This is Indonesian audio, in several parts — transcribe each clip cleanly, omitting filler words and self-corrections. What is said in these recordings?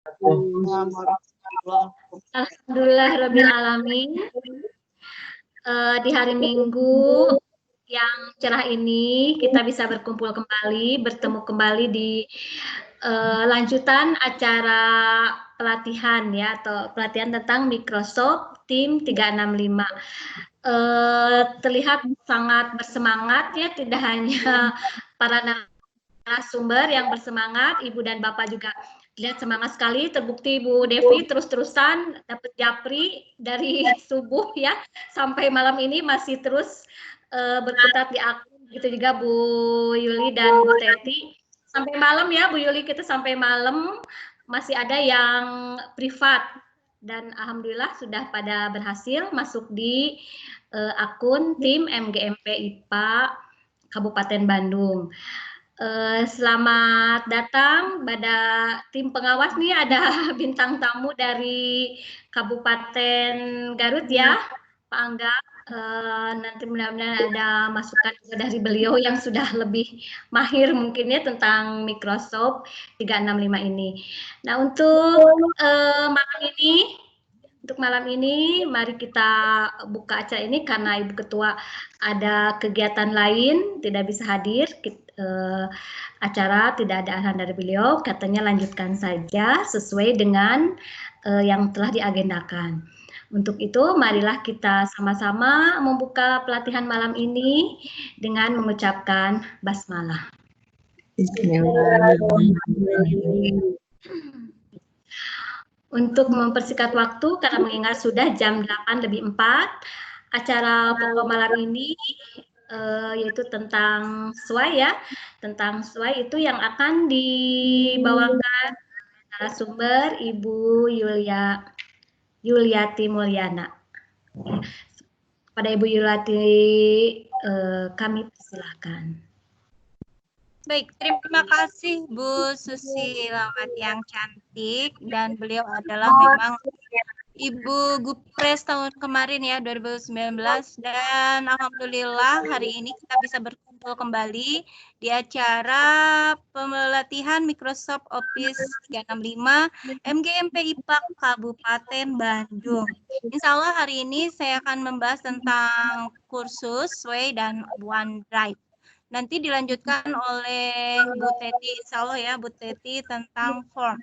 Alhamdulillah Rabbil Alamin. Di hari Minggu yang cerah ini kita bisa berkumpul kembali, bertemu kembali di lanjutan acara pelatihan ya, atau pelatihan tentang Microsoft Team 365. Terlihat sangat bersemangat ya, tidak hanya para narasumber yang bersemangat, Ibu dan Bapak juga lihat semangat sekali. Terbukti Bu Devi terus-terusan dapat japri dari subuh ya sampai malam ini masih terus berkutat di akun. Begitu juga Bu Yuli dan Bu Teti. Sampai malam ya Bu Yuli, kita sampai malam masih ada yang privat. Dan alhamdulillah sudah pada berhasil masuk di akun tim MGMP IPA Kabupaten Bandung. Selamat datang pada tim pengawas nih, ada bintang tamu dari Kabupaten Garut ya, Pak Angga. Nanti mudah-mudahan ada masukan dari beliau yang sudah lebih mahir mungkin ya tentang Microsoft 365 ini. Nah, malam ini mari kita buka acara ini karena Ibu Ketua ada kegiatan lain tidak bisa hadir. Acara tidak ada arahan dari beliau, katanya lanjutkan saja sesuai dengan yang telah diagendakan. Untuk itu marilah kita sama-sama membuka pelatihan malam ini dengan mengucapkan basmalah. Untuk mempersingkat waktu, karena mengingat sudah jam 8:04, acara pokok malam ini yaitu tentang SWAY ya, tentang SWAY itu yang akan dibawakan narasumber Ibu Yuliati Mulyana. Pada Ibu Yuliati kami persilahkan. Baik, terima kasih Bu Susilawati yang cantik, dan beliau adalah memang Ibu Gupres tahun kemarin ya, 2019, dan alhamdulillah hari ini kita bisa berkumpul kembali di acara pelatihan Microsoft Office 365 MGMP IPA Kabupaten Bandung. Insya Allah hari ini saya akan membahas tentang kursus SWAY dan OneDrive. Nanti dilanjutkan oleh Bu Teti, insya Allah ya, Bu Teti tentang form.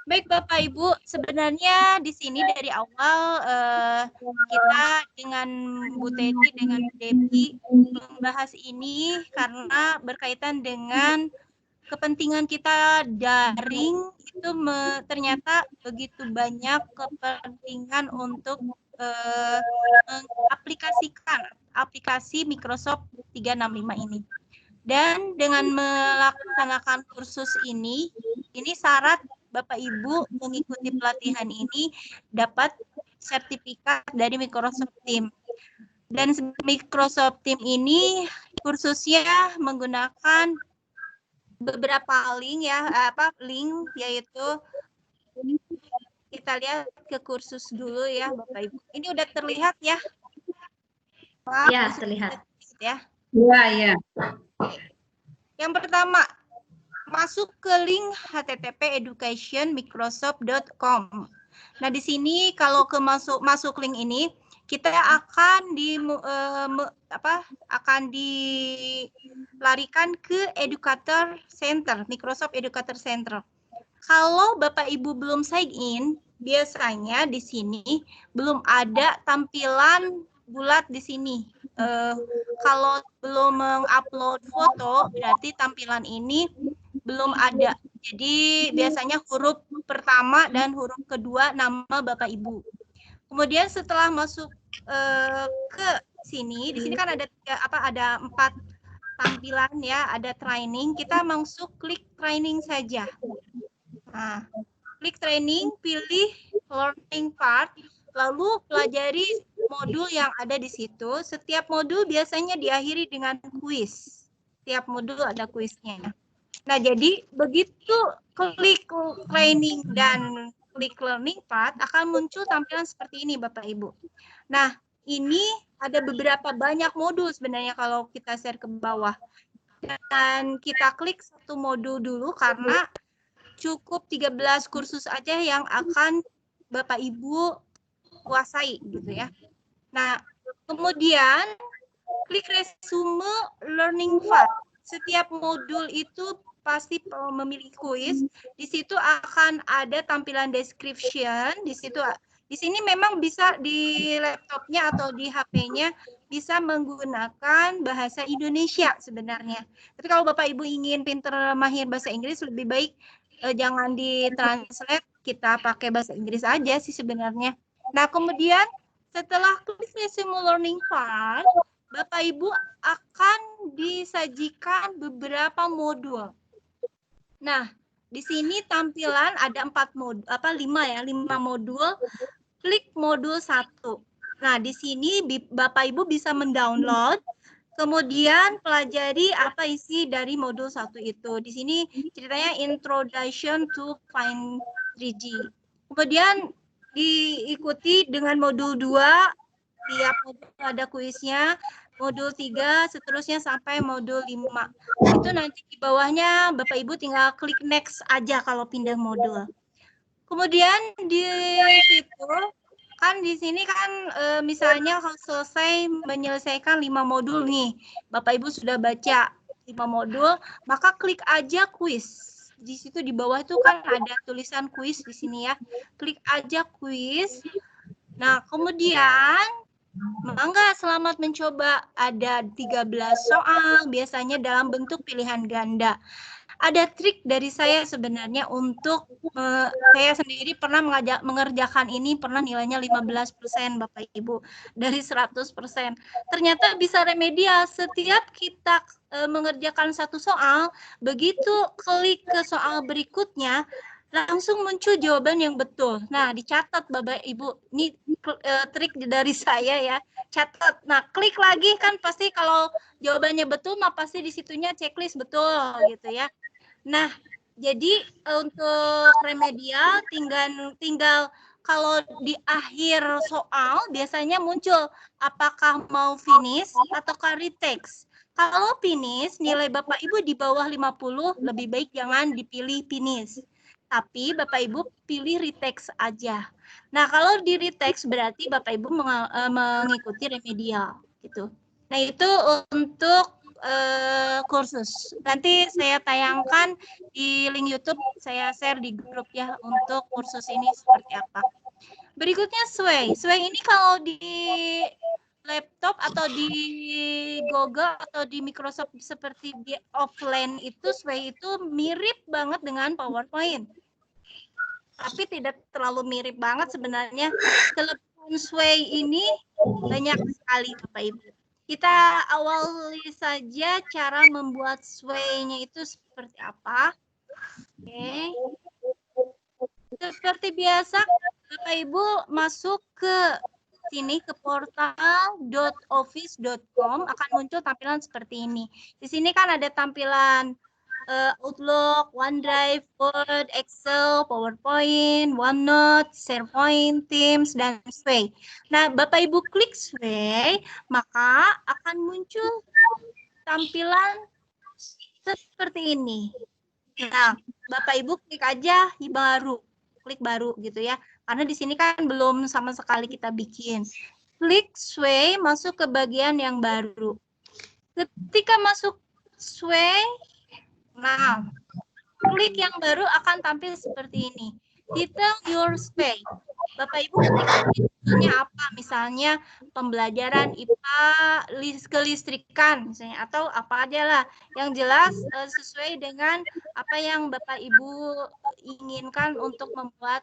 Baik Bapak Ibu, sebenarnya di sini dari awal kita dengan Bu Teti, dengan Bu Devi membahas ini karena berkaitan dengan kepentingan kita daring itu ternyata begitu banyak kepentingan untuk mengaplikasikan aplikasi Microsoft 365 ini. Dan dengan melaksanakan kursus ini syarat Bapak Ibu mengikuti pelatihan ini dapat sertifikat dari Microsoft Team. Dan Microsoft Team ini kursusnya menggunakan beberapa link ya, link yaitu kita lihat ke kursus dulu ya Bapak Ibu. Ini udah terlihat ya? Ya, terlihat. Ya. Iya. Yang pertama, masuk ke link http://educationmicrosoft.com. Nah, di sini kalau masuk link ini, kita akan dilarikan ke Educator Center, Microsoft Educator Center. Kalau Bapak Ibu belum sign in, biasanya di sini belum ada tampilan bulat di sini. Kalau belum mengupload foto, berarti tampilan ini belum ada. Jadi biasanya huruf pertama dan huruf kedua nama Bapak Ibu. Kemudian setelah masuk ke sini, di sini kan ada 4 tampilan ya, ada training. Kita masuk klik training saja. Nah, klik training, pilih learning part, lalu pelajari modul yang ada di situ. Setiap modul biasanya diakhiri dengan kuis. Setiap modul ada kuisnya. Nah, jadi begitu klik training dan klik learning part, akan muncul tampilan seperti ini Bapak Ibu. Nah, ini ada beberapa banyak modul sebenarnya kalau kita share ke bawah. Dan kita klik satu modul dulu karena cukup 13 kursus aja yang akan Bapak Ibu kuasai gitu ya. Nah, kemudian klik resume learning path. Setiap modul itu pasti memiliki kuis. Di situ akan ada tampilan description. Di sini memang bisa di laptopnya atau di HP-nya bisa menggunakan bahasa Indonesia sebenarnya. Tapi kalau Bapak Ibu ingin pinter mahir bahasa Inggris, lebih baik jangan ditranslate, kita pakai bahasa Inggris aja sih sebenarnya. Nah, kemudian setelah klik resume learning path, Bapak Ibu akan disajikan beberapa modul. Nah, di sini tampilan ada 5 modul. Klik modul 1. Nah, di sini Bapak Ibu bisa mendownload, kemudian pelajari apa isi dari modul 1 itu. Di sini ceritanya Introduction to Find 3G. Kemudian diikuti dengan modul 2, tiap modul ada kuisnya, modul 3, seterusnya sampai modul 5. Itu nanti di bawahnya Bapak Ibu tinggal klik next aja kalau pindah modul. Kemudian di situ kan di sini kan misalnya kalau selesai menyelesaikan 5 modul nih, Bapak Ibu sudah baca 5 modul, maka klik aja kuis. Di situ di bawah itu kan ada tulisan kuis di sini ya. Klik aja kuis. Nah, kemudian mangga selamat mencoba. Ada 13 soal, biasanya dalam bentuk pilihan ganda. Ada trik dari saya sebenarnya untuk saya sendiri pernah mengerjakan ini, pernah nilainya 15% Bapak Ibu dari 100%. Ternyata bisa remedial. Setiap kita mengerjakan satu soal, begitu klik ke soal berikutnya, langsung muncul jawaban yang betul. Nah, dicatat Bapak Ibu. Ini trik dari saya ya. Catat. Nah, klik lagi kan pasti kalau jawabannya betul, mah pasti di situnya checklist betul gitu ya. Nah, jadi untuk remedial tinggal kalau di akhir soal biasanya muncul apakah mau finish ataukah retake. Kalau finish, nilai Bapak Ibu di bawah 50, lebih baik jangan dipilih finish. Tapi Bapak Ibu pilih retake aja. Nah, kalau di retake berarti Bapak Ibu mengikuti remedial gitu. Nah, itu untuk kursus. Nanti saya tayangkan di link YouTube, saya share di grup ya untuk kursus ini seperti apa. Berikutnya Sway. Sway ini kalau di laptop atau di Google atau di Microsoft seperti di offline itu Sway itu mirip banget dengan PowerPoint. Tapi tidak terlalu mirip banget sebenarnya. Kelebihan Sway ini banyak sekali Bapak Ibu. Kita awali saja cara membuat sway-nya itu seperti apa. Oke. Seperti biasa, Bapak Ibu masuk ke sini ke portal.office.com, akan muncul tampilan seperti ini. Di sini kan ada tampilan Outlook, OneDrive, Word, Excel, PowerPoint, OneNote, SharePoint, Teams, dan Sway. Nah, Bapak Ibu klik Sway, maka akan muncul tampilan seperti ini. Nah, Bapak Ibu klik aja klik baru gitu ya. Karena di sini kan belum sama sekali kita bikin. Klik Sway, masuk ke bagian yang baru. Ketika masuk Sway, nah, klik yang baru akan tampil seperti ini. Detail your sway. Bapak Ibu ketikkan detailnya apa? Misalnya pembelajaran IPA, kelistrikan misalnya, atau apa aja lah. Yang jelas sesuai dengan apa yang Bapak Ibu inginkan untuk membuat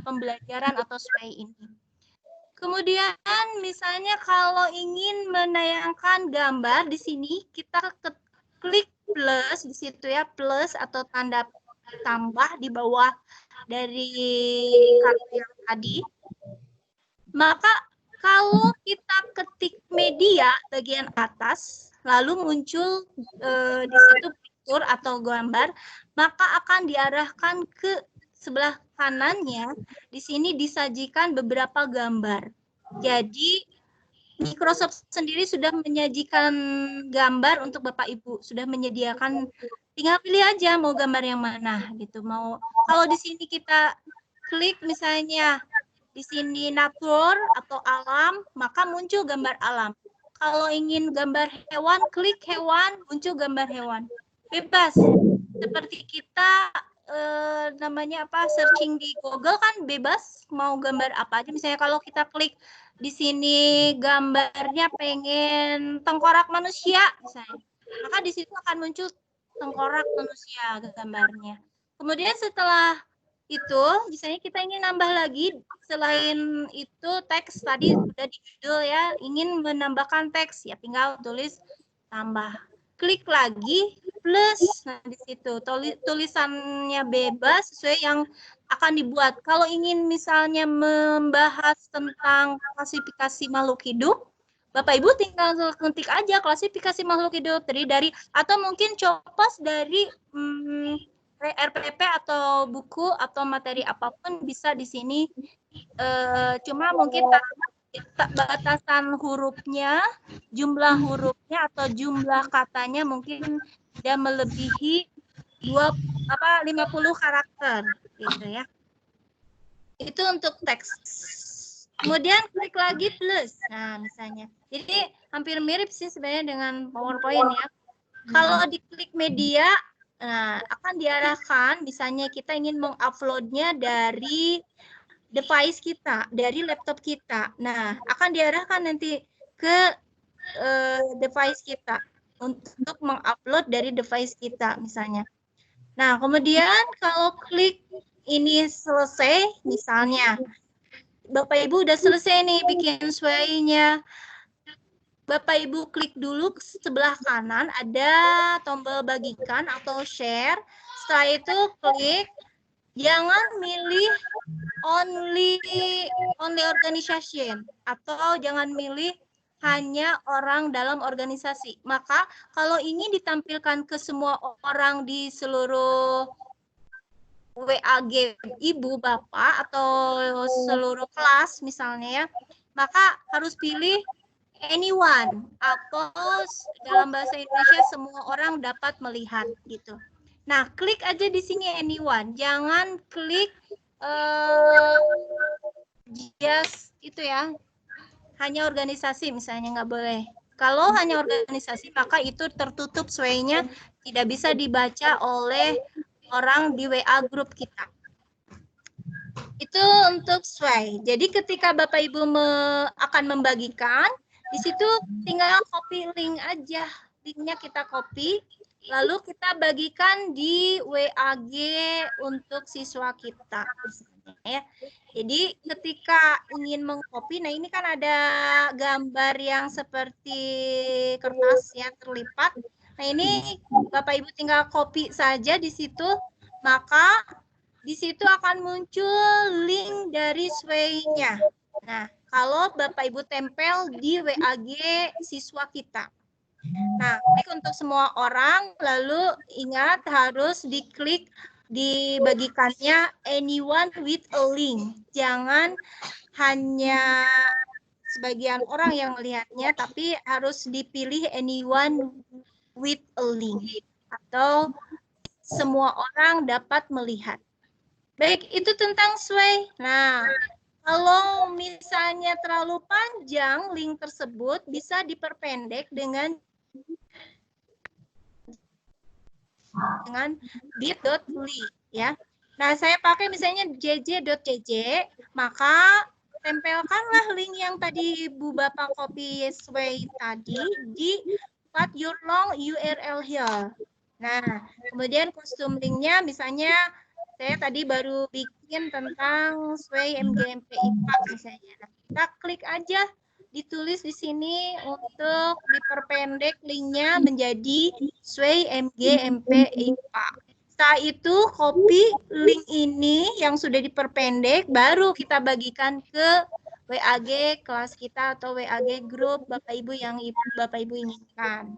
pembelajaran atau sway ini. Kemudian misalnya kalau ingin menayangkan gambar di sini kita klik plus di situ ya, plus atau tanda tambah di bawah dari kartu yang tadi. Maka kalau kita ketik media bagian atas, lalu muncul di situ fitur atau gambar, maka akan diarahkan ke sebelah kanannya. Di sini disajikan beberapa gambar. Jadi Microsoft sendiri sudah menyajikan gambar untuk Bapak Ibu, sudah menyediakan tinggal pilih aja mau gambar yang mana gitu. Mau kalau di sini kita klik misalnya di sini natur atau alam, maka muncul gambar alam. Kalau ingin gambar hewan, klik hewan, muncul gambar hewan. Bebas. Seperti kita namanya apa, searching di Google kan bebas mau gambar apa aja. Misalnya kalau kita klik di sini gambarnya pengen tengkorak manusia misalnya, maka di situ akan muncul tengkorak manusia gambarnya. Kemudian setelah itu, misalnya kita ingin nambah lagi, selain itu teks tadi sudah di judul ya, ingin menambahkan teks ya tinggal tulis tambah. Klik lagi plus, nah di situ tulisannya bebas sesuai yang akan dibuat. Kalau ingin misalnya membahas tentang klasifikasi makhluk hidup, Bapak Ibu tinggal ketik aja klasifikasi makhluk hidup terdiri dari, atau mungkin copos dari RPP atau buku atau materi apapun bisa di sini. Cuma mungkin batasan hurufnya, jumlah hurufnya atau jumlah katanya mungkin tidak melebihi 50 karakter gitu ya. Itu untuk teks. Kemudian klik lagi plus. Nah, misalnya. Jadi hampir mirip sih sebenarnya dengan PowerPoint ya. Kalau diklik media, nah, akan diarahkan misalnya kita ingin menguploadnya dari device kita, dari laptop kita. Nah, akan diarahkan nanti ke device kita untuk mengupload dari device kita misalnya. Nah, kemudian kalau klik ini selesai, misalnya Bapak Ibu udah selesai nih bikin sway-nya. Bapak Ibu klik dulu ke sebelah kanan ada tombol bagikan atau share. Setelah itu klik, jangan milih only organization atau jangan milih hanya orang dalam organisasi. Maka kalau ingin ditampilkan ke semua orang di seluruh WAG Ibu, Bapak, atau seluruh kelas misalnya ya, maka harus pilih anyone atau dalam bahasa Indonesia semua orang dapat melihat gitu. Nah, klik aja di sini anyone, jangan klik just itu ya, hanya organisasi misalnya nggak boleh. Kalau hanya organisasi maka itu tertutup sway-nya, tidak bisa dibaca oleh orang di WA grup kita. Itu untuk sway. Jadi ketika Bapak Ibu akan membagikan, di situ tinggal copy link aja. Linknya kita copy, lalu kita bagikan di WAG untuk siswa kita. Ya. Jadi ketika ingin mengcopy, nah ini kan ada gambar yang seperti kertas ya terlipat. Nah ini Bapak Ibu tinggal copy saja di situ, maka di situ akan muncul link dari sway-nya. Nah, kalau Bapak Ibu tempel di WAG siswa kita. Nah, klik untuk semua orang, lalu ingat harus diklik dibagikannya anyone with a link. Jangan hanya sebagian orang yang melihatnya, tapi harus dipilih anyone with a link. Atau semua orang dapat melihat. Baik, itu tentang sway. Nah, kalau misalnya terlalu panjang link tersebut bisa diperpendek dengan bit.ly ya. Nah, saya pakai misalnya jj.jj, maka tempelkanlah link yang tadi Bu Bapak copy sway tadi di cut your long URL here. Nah, kemudian custom linknya misalnya saya tadi baru bikin tentang sway MGMP IPA misalnya. Nah, kita klik aja, ditulis di sini untuk diperpendek linknya menjadi sway MGMP IPA. Setelah itu copy link ini yang sudah diperpendek, baru kita bagikan ke WAG kelas kita atau WAG grup Bapak Ibu yang Bapak Ibu inginkan.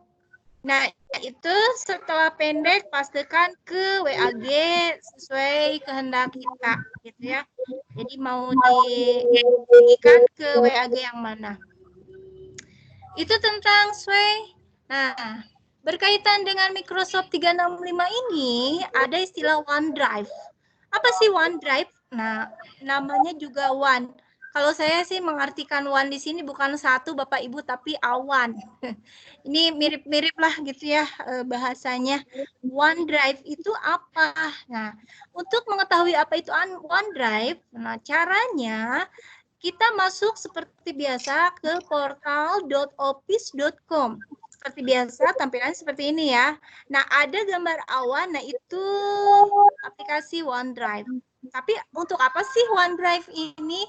Nah, itu setelah pendek pastikan ke WAG sesuai kehendak kita, gitu ya. Jadi mau dibagikan ke WAG yang mana. Itu tentang sway. Nah, Berkaitan dengan Microsoft 365 ini, ada istilah OneDrive. Apa sih OneDrive? Nah, namanya juga One. Kalau saya sih mengartikan One di sini bukan satu Bapak Ibu, tapi awan. Ini mirip-mirip lah gitu ya bahasanya. OneDrive itu apa? Nah, untuk mengetahui apa itu OneDrive, nah caranya kita masuk seperti biasa ke portal.office.com. Seperti biasa, tampilan seperti ini ya. Nah, ada gambar awan, nah itu aplikasi OneDrive. Tapi untuk apa sih OneDrive ini?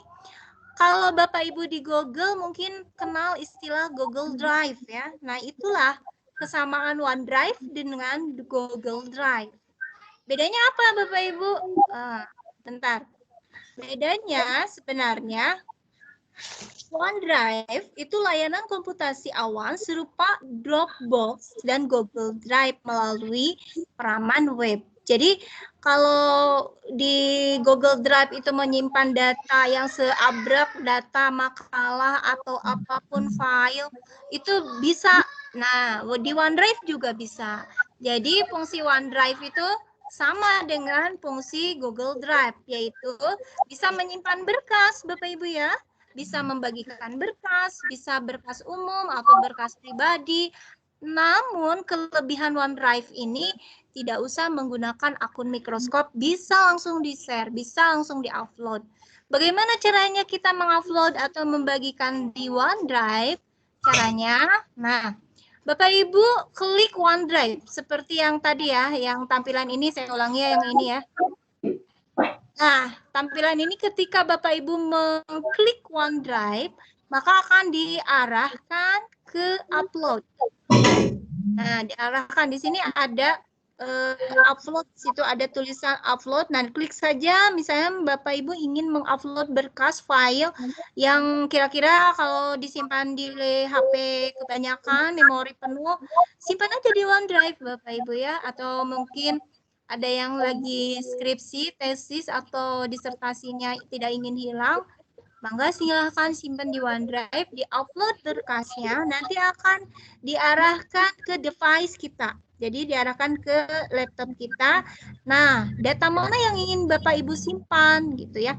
Kalau Bapak Ibu di Google mungkin kenal istilah Google Drive ya. Nah, itulah kesamaan OneDrive dengan Google Drive. Bedanya apa Bapak Ibu? Bentar. Bedanya sebenarnya OneDrive itu layanan komputasi awan serupa Dropbox dan Google Drive melalui peramman web. Jadi kalau di Google Drive itu menyimpan data yang seabrek, data makalah atau apapun file, itu bisa. Nah, di OneDrive juga bisa. Jadi fungsi OneDrive itu sama dengan fungsi Google Drive, yaitu bisa menyimpan berkas, Bapak Ibu ya. Bisa membagikan berkas, bisa berkas umum atau berkas pribadi. Namun kelebihan OneDrive ini tidak usah menggunakan akun Microsoft, bisa langsung di-share, bisa langsung di-upload. Bagaimana caranya kita mengupload atau membagikan di OneDrive? Caranya, nah, Bapak Ibu klik OneDrive seperti yang tadi ya, yang tampilan ini saya ulangi ya, yang ini ya. Nah, tampilan ini ketika Bapak Ibu mengklik OneDrive, maka akan diarahkan ke upload. Nah, diarahkan di sini ada upload, situ ada tulisan upload. Nah, klik saja misalnya Bapak Ibu ingin mengupload berkas file yang kira-kira kalau disimpan di HP kebanyakan, memori penuh, simpan aja di OneDrive Bapak Ibu ya, atau mungkin ada yang lagi skripsi, tesis, atau disertasinya tidak ingin hilang, mangga silahkan simpan di OneDrive, di-upload berkasnya, nanti akan diarahkan ke device kita. Jadi diarahkan ke laptop kita. Nah, data mana yang ingin Bapak Ibu simpan gitu ya.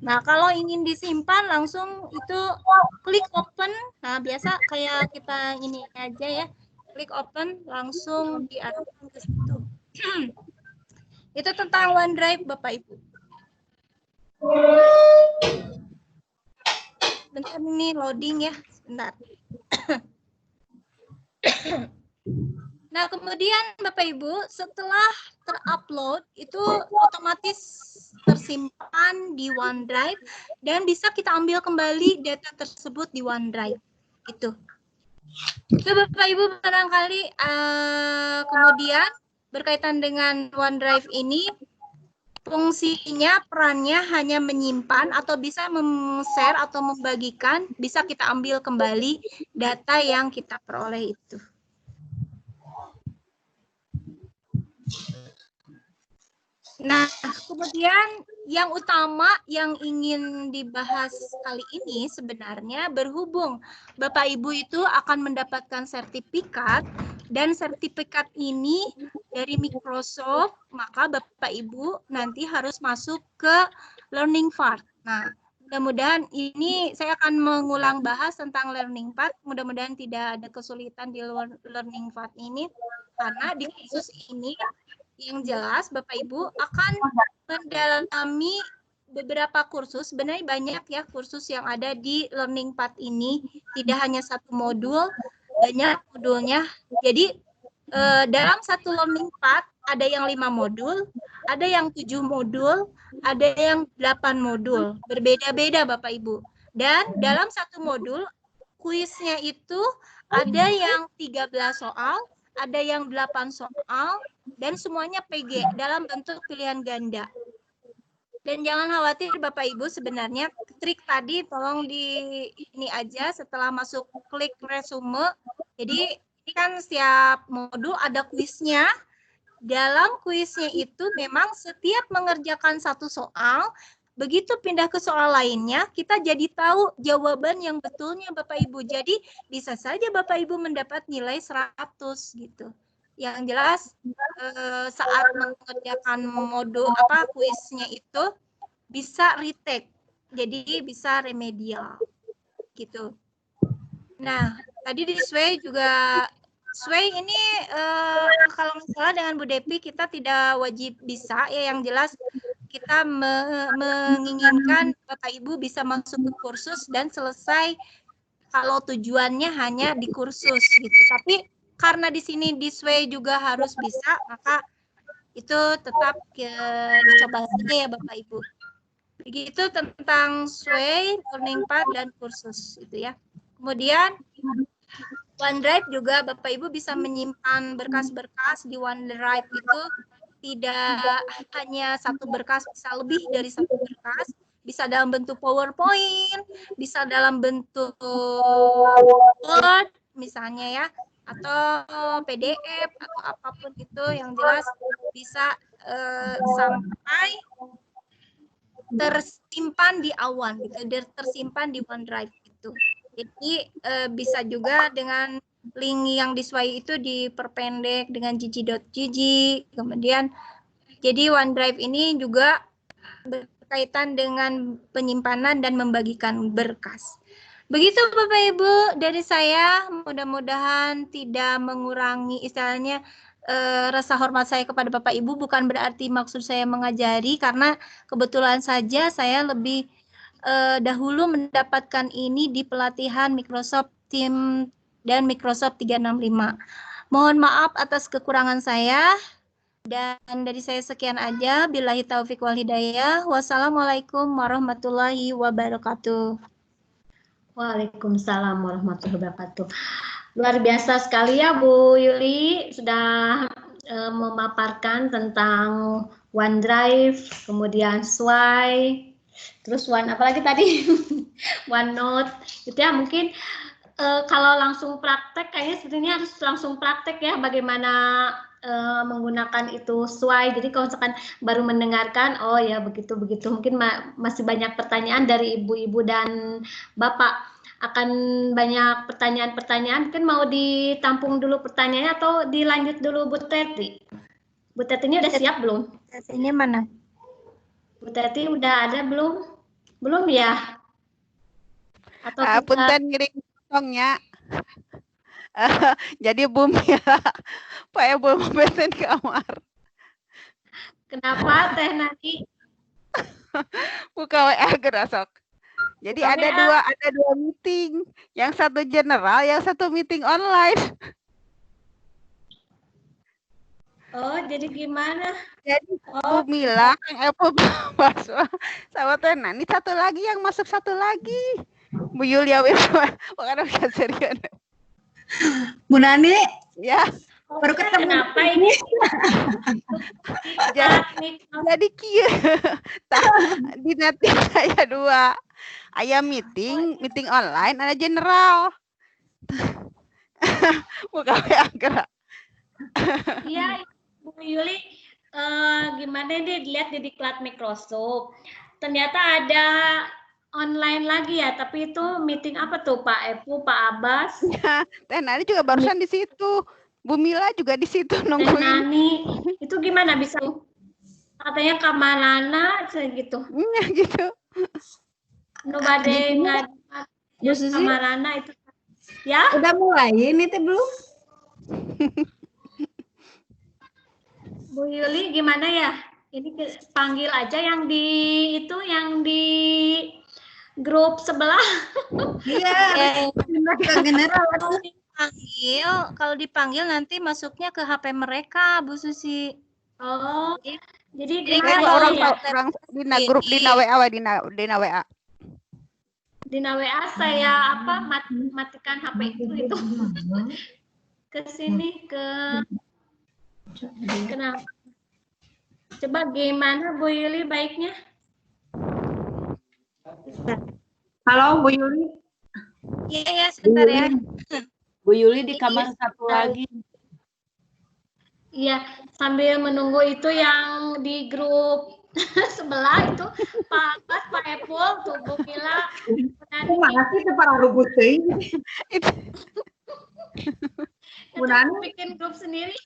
Nah, kalau ingin disimpan langsung itu klik open. Nah, biasa kayak kita ini aja ya. Klik open langsung diarahkan ke situ. Itu tentang OneDrive Bapak Ibu. Bentar ini loading ya, sebentar. Nah, kemudian Bapak Ibu setelah terupload itu otomatis tersimpan di OneDrive dan bisa kita ambil kembali data tersebut di OneDrive. Itu Bapak Ibu barangkali kemudian berkaitan dengan OneDrive ini, fungsinya, perannya hanya menyimpan atau bisa share atau membagikan, bisa kita ambil kembali data yang kita peroleh itu. Nah, kemudian yang utama yang ingin dibahas kali ini sebenarnya berhubung Bapak Ibu itu akan mendapatkan sertifikat, dan sertifikat ini dari Microsoft, maka Bapak Ibu nanti harus masuk ke Learning Path. Nah, mudah-mudahan ini saya akan mengulang bahas tentang Learning Path, mudah-mudahan tidak ada kesulitan di Learning Path ini, karena di kursus ini yang jelas Bapak Ibu akan mendalami beberapa kursus, sebenarnya banyak ya kursus yang ada di Learning Path ini, tidak hanya satu modul, banyak modulnya. Jadi dalam satu Learning Path ada yang 5 modul, ada yang 7 modul, ada yang 8 modul, berbeda-beda Bapak Ibu. Dan dalam satu modul, kuisnya itu ada yang 13 soal, ada yang 8 soal, dan semuanya PG dalam bentuk pilihan ganda. Dan jangan khawatir Bapak Ibu, sebenarnya trik tadi tolong di ini aja setelah masuk klik resume. Jadi ini kan setiap modul ada kuisnya. Dalam kuisnya itu memang setiap mengerjakan satu soal Begitu pindah ke soal lainnya, kita jadi tahu jawaban yang betulnya Bapak Ibu. Jadi bisa saja Bapak Ibu mendapat nilai 100 gitu. Yang jelas saat mengerjakan kuisnya itu bisa retake. Jadi bisa remedial gitu. Nah, tadi di Sway juga ini kalau nggak salah dengan Bu Depi kita tidak wajib bisa ya, yang jelas kita menginginkan Bapak Ibu bisa masuk ke kursus dan selesai kalau tujuannya hanya di kursus gitu. Tapi karena di sini di Sway juga harus bisa, maka itu tetap dicoba saja ya Bapak Ibu. Begitu tentang Sway, Learning Path, dan kursus itu ya. Kemudian OneDrive juga Bapak Ibu bisa menyimpan berkas-berkas di OneDrive itu tidak hanya satu berkas, bisa lebih dari satu berkas, bisa dalam bentuk PowerPoint, bisa dalam bentuk Word misalnya ya, atau PDF atau apapun itu, yang jelas bisa sampai tersimpan di awan gitu, tersimpan di OneDrive itu. Jadi bisa juga dengan link yang disuai itu diperpendek dengan gg.gg. Kemudian jadi OneDrive ini juga berkaitan dengan penyimpanan dan membagikan berkas. Begitu Bapak Ibu dari saya, mudah-mudahan tidak mengurangi istilahnya rasa hormat saya kepada Bapak Ibu. Bukan berarti maksud saya mengajari, karena kebetulan saja saya lebih dahulu mendapatkan ini di pelatihan Microsoft Teams dan Microsoft 365. Mohon maaf atas kekurangan saya. Dan dari saya sekian aja. Billahi taufik wal hidayah. Wassalamualaikum warahmatullahi wabarakatuh. Waalaikumsalam warahmatullahi wabarakatuh. Luar biasa sekali ya Bu Yuli, sudah memaparkan tentang OneDrive, kemudian Sway, terus apalagi tadi OneNote. Itu ya mungkin kalau langsung praktek kayaknya sebenarnya harus langsung praktek ya bagaimana menggunakan itu Sway. Jadi kalau misalkan baru mendengarkan, oh ya begitu-begitu, mungkin masih banyak pertanyaan dari ibu-ibu dan bapak. Akan banyak pertanyaan-pertanyaan, mungkin mau ditampung dulu pertanyaannya atau dilanjut dulu Bu Teti? Bu Teti ini udah siap belum? Ini mana? Bu Teti udah ada belum? Belum ya? Atau punten ngiring potongnya. Jadi bumi ya, Pak ya belum beten kamar. Kenapa Teh Nani? Buka WA gerasok. Jadi ada dua meeting, yang satu general, yang satu meeting online. Oh, jadi gimana? Jadi Bu Mila, Kang Epo, Baswa, sama Teh Nani, satu lagi yang masuk satu lagi. Bu Yulia Wisma, bukan serius. Bu Nani, ya. Baru ketemu. Kenapa ini? Jadi kieu. Di nanti saya dua. Aya meeting online, ada general. Buka WA gerak. Iya, Bu Yuli, gimana deh dilihat di diklat Microsoft. Ternyata ada online lagi ya, tapi itu meeting apa tuh Pak Epu, Pak Abbas? Ya, Teh Nani juga barusan di situ. Bu Mila juga di situ nungguin. Teh Nani, itu gimana bisa? Katanya Kamalana segitu. Iya gitu. Nobade nggak Kamalana itu. Ya? Udah mulai ini teh belum? Bu Yuli gimana ya? Ini panggil aja yang di itu, yang di grup sebelah. Iya, ke general. Kalau dipanggil nanti masuknya ke HP mereka, Bu Susi. Oh, jadi orang dina grup dina WA dina WA. Dina WA saya matikan HP itu ke sini kenapa? Coba gimana Bu Yuli baiknya? Halo Bu Yuli. Iya, sebentar ya. Bu Yuli di kamar satu lagi. Iya, sambil menunggu itu yang di grup sebelah itu Pak Abbas, Pak Epul, tuh Bu Mila, Aku masih itu para rubut teuing. Bu Nani bikin grup sendiri.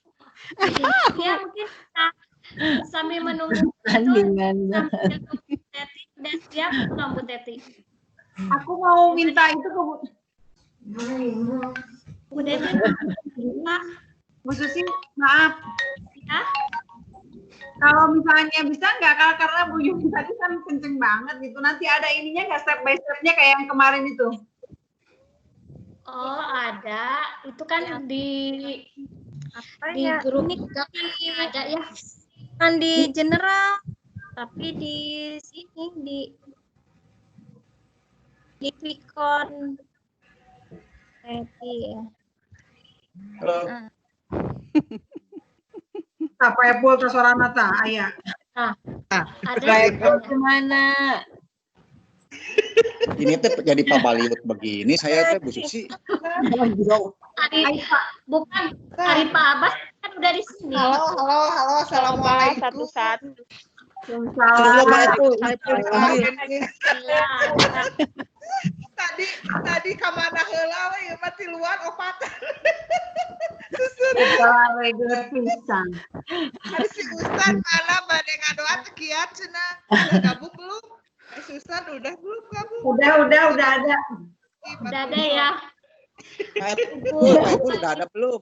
Ya mungkin kita sambil menunggu itu tandingan. sambil Bu Teti udah siap belum Bu Teti? Aku mau minta itu ke Bu Teti Bu Susi, maaf. ya. Kalau misalnya bisa nggak, karena Bu Yuli tadi kan kenceng banget gitu. Nanti ada ininya nggak step by step-nya kayak yang kemarin itu? Oh ada, itu kan di Ya, grup ini juga kan ada ya. kan di general, tapi di sini di Quickcon ya. Halo. Apa ya pul tersorana ta? Ayah. Ada Gimana? Ini tuh jadi Pak Baliut begini, saya teh Bu Susi. Ari, bukan Ari Pak Abbas kan udah di sini. Halo, assalamualaikum. Tadi kamana heula we ieu mah tiluan opat. Tadi si Ustad malam bade ngadoa tekiat cenah. Udah gabung belum? Si Ustad udah belum gabung? Udah ada. Udah ada ya. Pak Epul udah ada belum?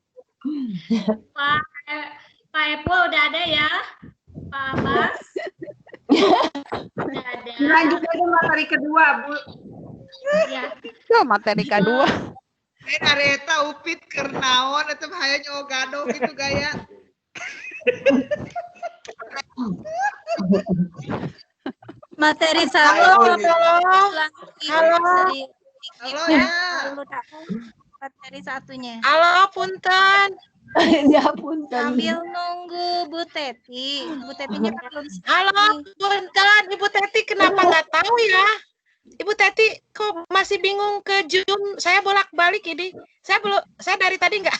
Pak Epul udah ada ya. Pak Abbas. Udah ada. Lanjut aja materi kedua, Bu. Ya. Tuh materi kedua. Areta upit keur naon eta bahaya nyawa gado gitu gaya. Materi satu. Halo ya. Materi satunya. Halo punten. Ya punten. Sambil nunggu Bu Teti. Bu Tetinya kan belum. Halo punten, Ibu Teti kenapa nggak tahu ya? Ibu Teti kok masih bingung ke Zoom? Saya bolak-balik ini. Saya dari tadi nggak.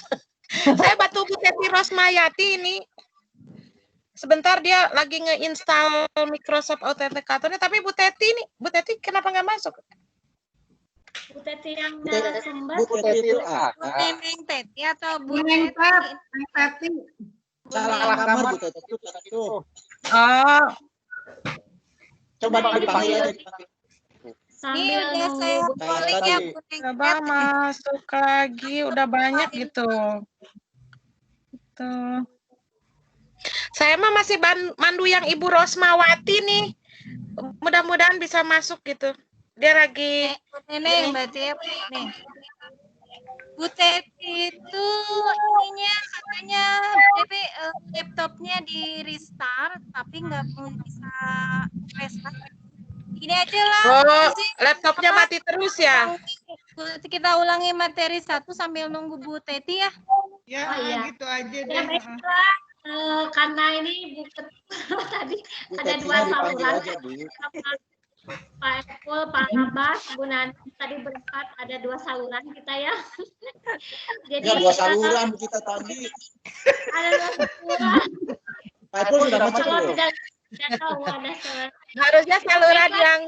Saya bantu Bu Teti Rosmayati ini. Sebentar dia lagi nge-install Microsoft Authenticator-nya, tapi Bu Teti kenapa nggak masuk? Bu Teti yang narasumber. Bu Teti itu Neneng Teti atau Bu Neng Teti? Teti. salah kamar Bu Teti itu. Oh, Coba dipanggil aja. Ini Sambil udah saya nunggu. balik ya Bu coba Teti. masuk lagi. Udah banyak gitu. Tuh. Saya mah masih mandu yang Ibu Rosmawati nih. Mudah-mudahan bisa masuk gitu. Dia lagi Neneng berarti ya nih. Bu Teti itu ininya katanya tapi laptopnya di restart tapi nggak bisa restart. Ini aja lah. Oh, laptopnya mati terus ya? Kita ulangi materi satu sambil nunggu Bu Teti ya. Ya, Oh, iya. gitu aja Ya, deh. baiklah. Karena ini Bu tadi Bu ada Tetinya dua dipanggil saluran. aja, Bu. Pak Epul, Pak Abbas, Bu Nani tadi berempat ada dua saluran kita ya. Jadi Ya, dua saluran kita tadi. ada dua saluran. Pak Epul sudah masuk Kalau belum? tidak tahu ada saluran. Harusnya saluran yang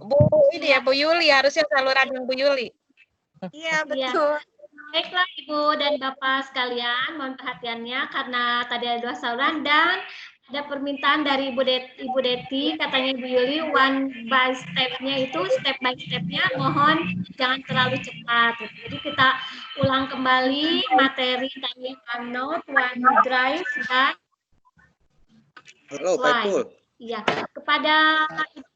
Bu ini ya, Bu Yuli. Harusnya saluran yang Bu Yuli. Iya Iya. betul. Baiklah Ibu dan Bapak sekalian, mohon perhatiannya karena tadi ada dua saluran dan ada permintaan dari Ibu Deti, katanya Ibu Yuli one by step-nya itu step by step-nya mohon jangan terlalu cepat. Jadi kita ulang kembali materi tadi OneNote, OneDrive dan Halo Pak Epul. iya, kepada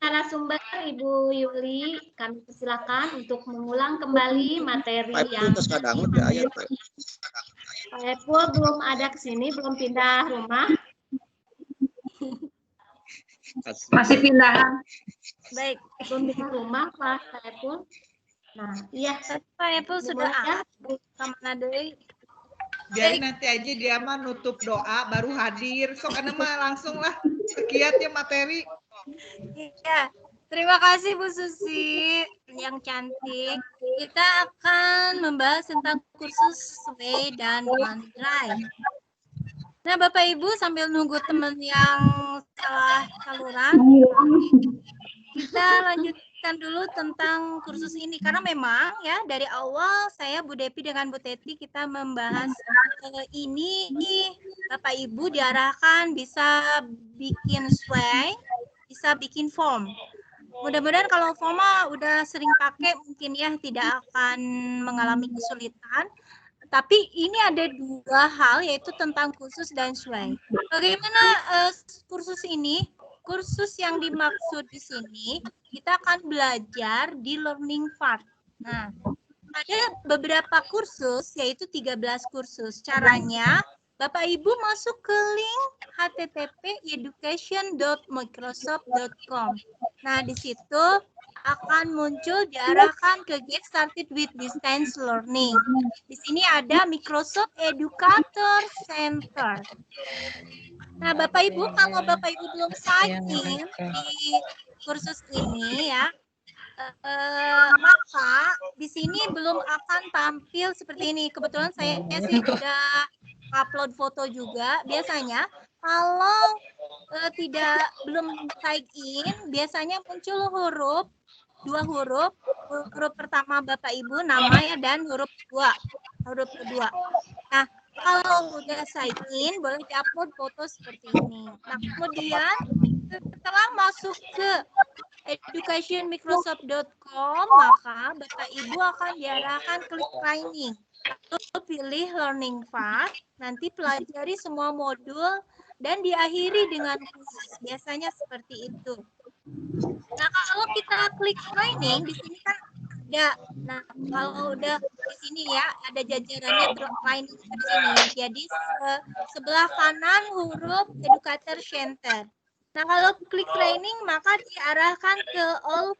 narasumber Ibu Yuli, kami persilakan untuk mengulang kembali materi Pak Epul yang terus kadangut ya ayat Pak. Pak Epul belum ada ke sini, belum pindah rumah. Masih pindahan. Baik. Belum pindah rumah Pak Epul. Nah, iya. Pak Epul sudah Ya. kemana deh? Jadi nanti aja dia mah nutup doa baru hadir. Sok karena mah langsung lah sekiatnya materi. Iya. Terima kasih Bu Susi yang cantik. Kita akan membahas tentang kursus Sway dan OneDrive. Nah, Bapak Ibu sambil nunggu teman yang salah saluran, kita lanjutkan dulu tentang kursus ini karena memang ya dari awal saya Bu Depi dengan Bu Teti kita membahas ini Bapak Ibu diarahkan bisa bikin sway, bisa bikin form. Mudah-mudahan kalau forma udah sering pakai mungkin ya tidak akan mengalami kesulitan. Tapi ini ada dua hal yaitu tentang kursus dan sway. Bagaimana kursus ini? Kursus yang dimaksud di sini kita akan belajar di learning part. Nah, ada beberapa kursus yaitu 13 kursus. Caranya Bapak Ibu masuk ke link http://education.microsoft.com. Nah, di situ akan muncul diarahkan ke Get Started with Distance Learning. Di sini ada Microsoft Educator Center. Nah, Bapak Ibu, kalau Bapak Ibu belum sign in di kursus ini ya, maka di sini belum akan tampil seperti ini. Kebetulan saya sih udah upload foto juga. Biasanya kalau belum sign in, biasanya muncul dua huruf pertama Bapak Ibu namanya dan huruf kedua. Nah, kalau udah sign in boleh diupload foto seperti ini. Nah, kemudian setelah masuk ke educationmicrosoft.com maka Bapak Ibu akan diarahkan klik training. Lalu pilih learning path, nanti pelajari semua modul dan diakhiri dengan kuis. Biasanya seperti itu. Nah, kalau kita klik training di sini kan ada. Nah, kalau udah di sini ya ada jajarannya training di sini. Jadi sebelah kanan huruf Educator Center. Nah, kalau klik training maka diarahkan ke all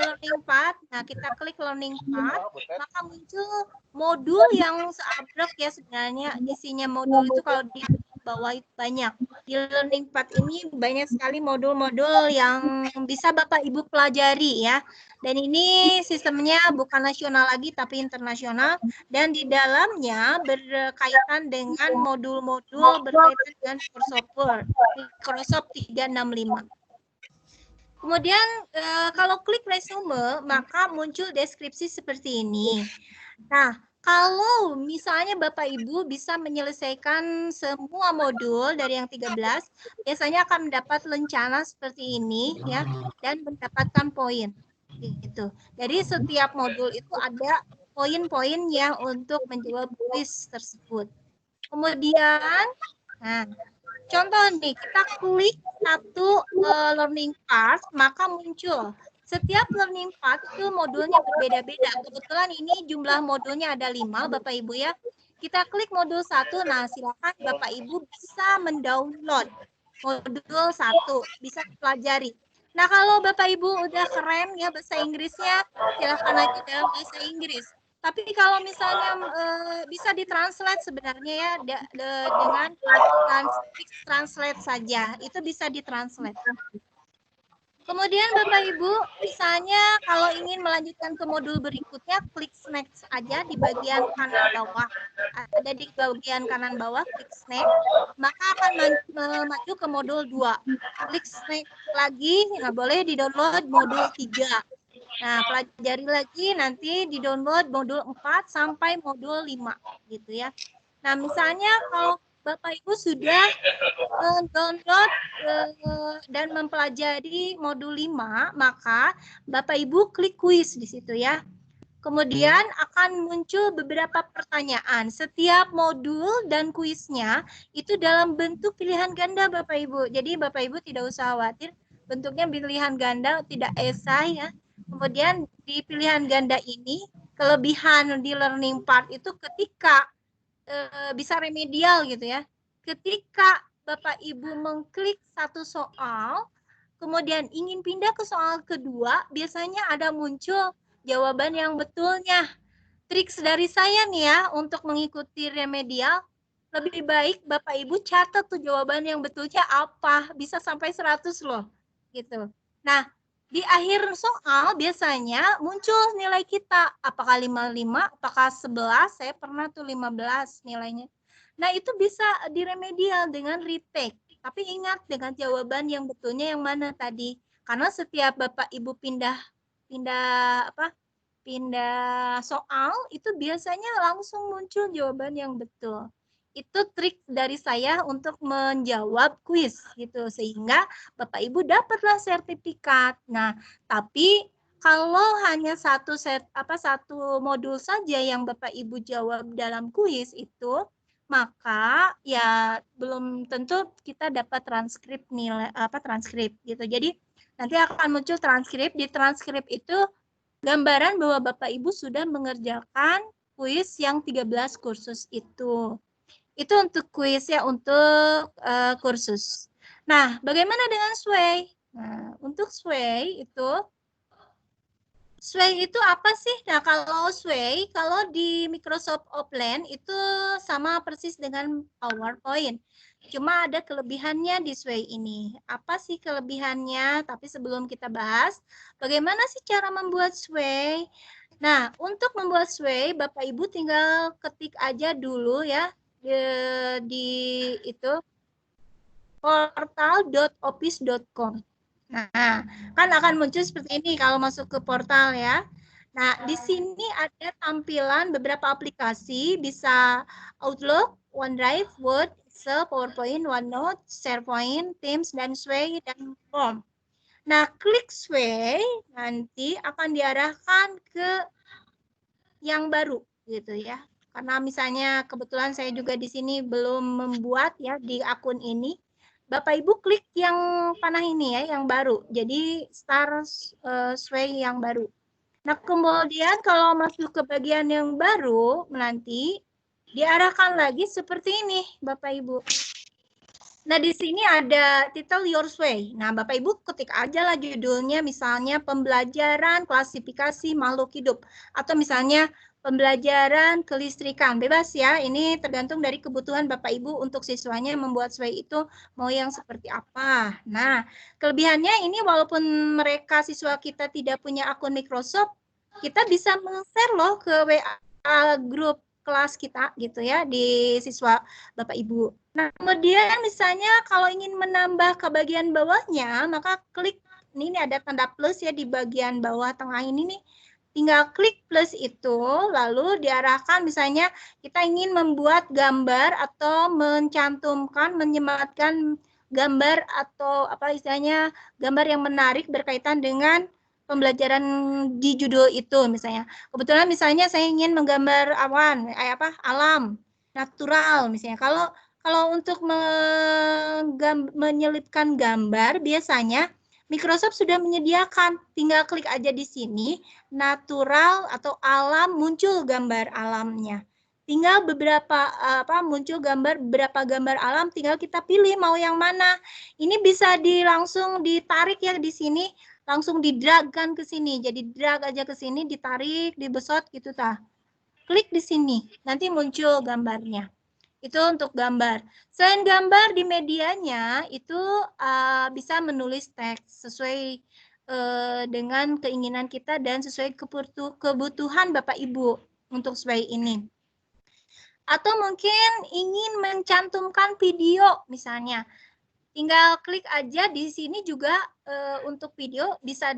learning path. Nah, kita klik learning path, maka muncul modul yang seabrek ya sebenarnya. Isinya modul itu kalau di bawah itu banyak. Di learning path ini banyak sekali modul-modul yang bisa Bapak Ibu pelajari ya. Dan ini sistemnya bukan nasional lagi tapi internasional dan di dalamnya berkaitan dengan modul-modul berkaitan dengan Microsoft 365. Kemudian kalau klik resume maka muncul deskripsi seperti ini. Nah, kalau misalnya Bapak Ibu bisa menyelesaikan semua modul dari yang 13, biasanya akan mendapat lencana seperti ini ya dan mendapatkan poin gitu. Jadi setiap modul itu ada poin-poinnya untuk menjawab kuis tersebut. Kemudian nah, contoh nih, kita klik satu learning path, maka muncul setiap learning path itu modulnya berbeda-beda. Kebetulan ini jumlah modulnya ada 5, Bapak Ibu ya. Kita klik modul 1, nah silakan Bapak Ibu bisa mendownload modul 1, bisa dipelajari. Nah, kalau Bapak Ibu udah keren ya bahasa Inggrisnya, silakan aja dalam bahasa Inggris. Tapi kalau misalnya bisa ditranslate sebenarnya ya dengan translate saja, itu bisa ditranslate. Kemudian Bapak Ibu, misalnya kalau ingin melanjutkan ke modul berikutnya, klik next aja di bagian kanan bawah. Ada di bagian kanan bawah, klik next, maka akan maju ke modul 2. Klik next lagi, nah boleh di-download modul 3. Nah, pelajari lagi nanti di-download modul 4 sampai modul 5 gitu ya. Nah, misalnya kalau Bapak Ibu sudah download dan mempelajari modul 5, maka Bapak Ibu klik kuis di situ ya. Kemudian akan muncul beberapa pertanyaan. Setiap modul dan kuisnya itu dalam bentuk pilihan ganda Bapak Ibu. Jadi Bapak Ibu tidak usah khawatir, bentuknya pilihan ganda, tidak esai ya. Kemudian di pilihan ganda ini, kelebihan di learning part itu ketika bisa remedial gitu ya. Ketika Bapak Ibu mengklik satu soal, kemudian ingin pindah ke soal kedua, biasanya ada muncul jawaban yang betulnya. Triks dari saya nih ya, untuk mengikuti remedial, lebih baik Bapak Ibu catat tuh jawaban yang betulnya apa, bisa sampai 100 loh, gitu. Nah, di akhir soal biasanya muncul nilai kita, apakah 55, apakah 11, saya pernah tuh 15 nilainya. Nah, itu bisa diremedial dengan retake. Tapi ingat dengan jawaban yang betulnya yang mana tadi. Karena setiap Bapak Ibu pindah soal itu biasanya langsung muncul jawaban yang betul. Itu trik dari saya untuk menjawab kuis gitu sehingga Bapak Ibu dapatlah sertifikat. Nah, tapi kalau hanya satu modul saja yang Bapak Ibu jawab dalam kuis itu, maka ya belum tentu kita dapat transkrip transkrip gitu. Jadi nanti akan muncul transkrip. Di transkrip itu gambaran bahwa Bapak Ibu sudah mengerjakan kuis yang 13 kursus itu. Itu untuk kuis ya, untuk kursus. Nah, bagaimana dengan Sway? Nah, untuk Sway itu apa sih? Nah, kalau Sway, kalau di Microsoft Offline itu sama persis dengan PowerPoint. Cuma ada kelebihannya di Sway ini. Apa sih kelebihannya? Tapi sebelum kita bahas, bagaimana sih cara membuat Sway? Nah, untuk membuat Sway, Bapak Ibu tinggal ketik aja dulu ya di itu portal.office.com. Nah, kan akan muncul seperti ini kalau masuk ke portal ya. Nah, di sini ada tampilan beberapa aplikasi, bisa Outlook, OneDrive, Word, Excel, PowerPoint, OneNote, SharePoint, Teams, dan Sway, dan Form. Nah, klik Sway, nanti akan diarahkan ke yang baru gitu ya. Karena misalnya kebetulan saya juga di sini belum membuat ya di akun ini. Bapak Ibu klik yang panah ini ya, yang baru. Jadi start Sway yang baru. Nah, kemudian kalau masuk ke bagian yang baru nanti diarahkan lagi seperti ini, Bapak Ibu. Nah, di sini ada title Your Sway. Nah, Bapak Ibu ketik aja lah judulnya, misalnya pembelajaran klasifikasi makhluk hidup. Atau misalnya pembelajaran kelistrikan, bebas ya. Ini tergantung dari kebutuhan Bapak Ibu untuk siswanya membuat Sway itu mau yang seperti apa. Nah, kelebihannya ini walaupun mereka siswa kita tidak punya akun Microsoft, kita bisa men-share loh ke WA grup kelas kita gitu ya di siswa Bapak Ibu. Nah, kemudian misalnya kalau ingin menambah ke bagian bawahnya, maka klik ini ada tanda plus ya di bagian bawah tengah ini nih. Tinggal klik plus itu, lalu diarahkan misalnya kita ingin membuat gambar atau mencantumkan, menyematkan gambar atau apa istilahnya gambar yang menarik berkaitan dengan pembelajaran di judul itu misalnya. Kebetulan misalnya saya ingin menggambar awan, alam, natural misalnya. Kalau untuk menyelipkan gambar biasanya Microsoft sudah menyediakan, tinggal klik aja di sini, natural atau alam, muncul gambar alamnya. Tinggal muncul beberapa gambar alam, tinggal kita pilih mau yang mana. Ini bisa langsung ditarik ya di sini, langsung di-drag kan ke sini. Jadi drag aja ke sini, ditarik, dibesot gitu tah. Klik di sini, nanti muncul gambarnya. Itu untuk gambar. Selain gambar di medianya itu bisa menulis teks sesuai dengan keinginan kita dan sesuai kebutuhan Bapak Ibu untuk Sway ini. Atau mungkin ingin mencantumkan video misalnya. Tinggal klik aja di sini juga untuk video bisa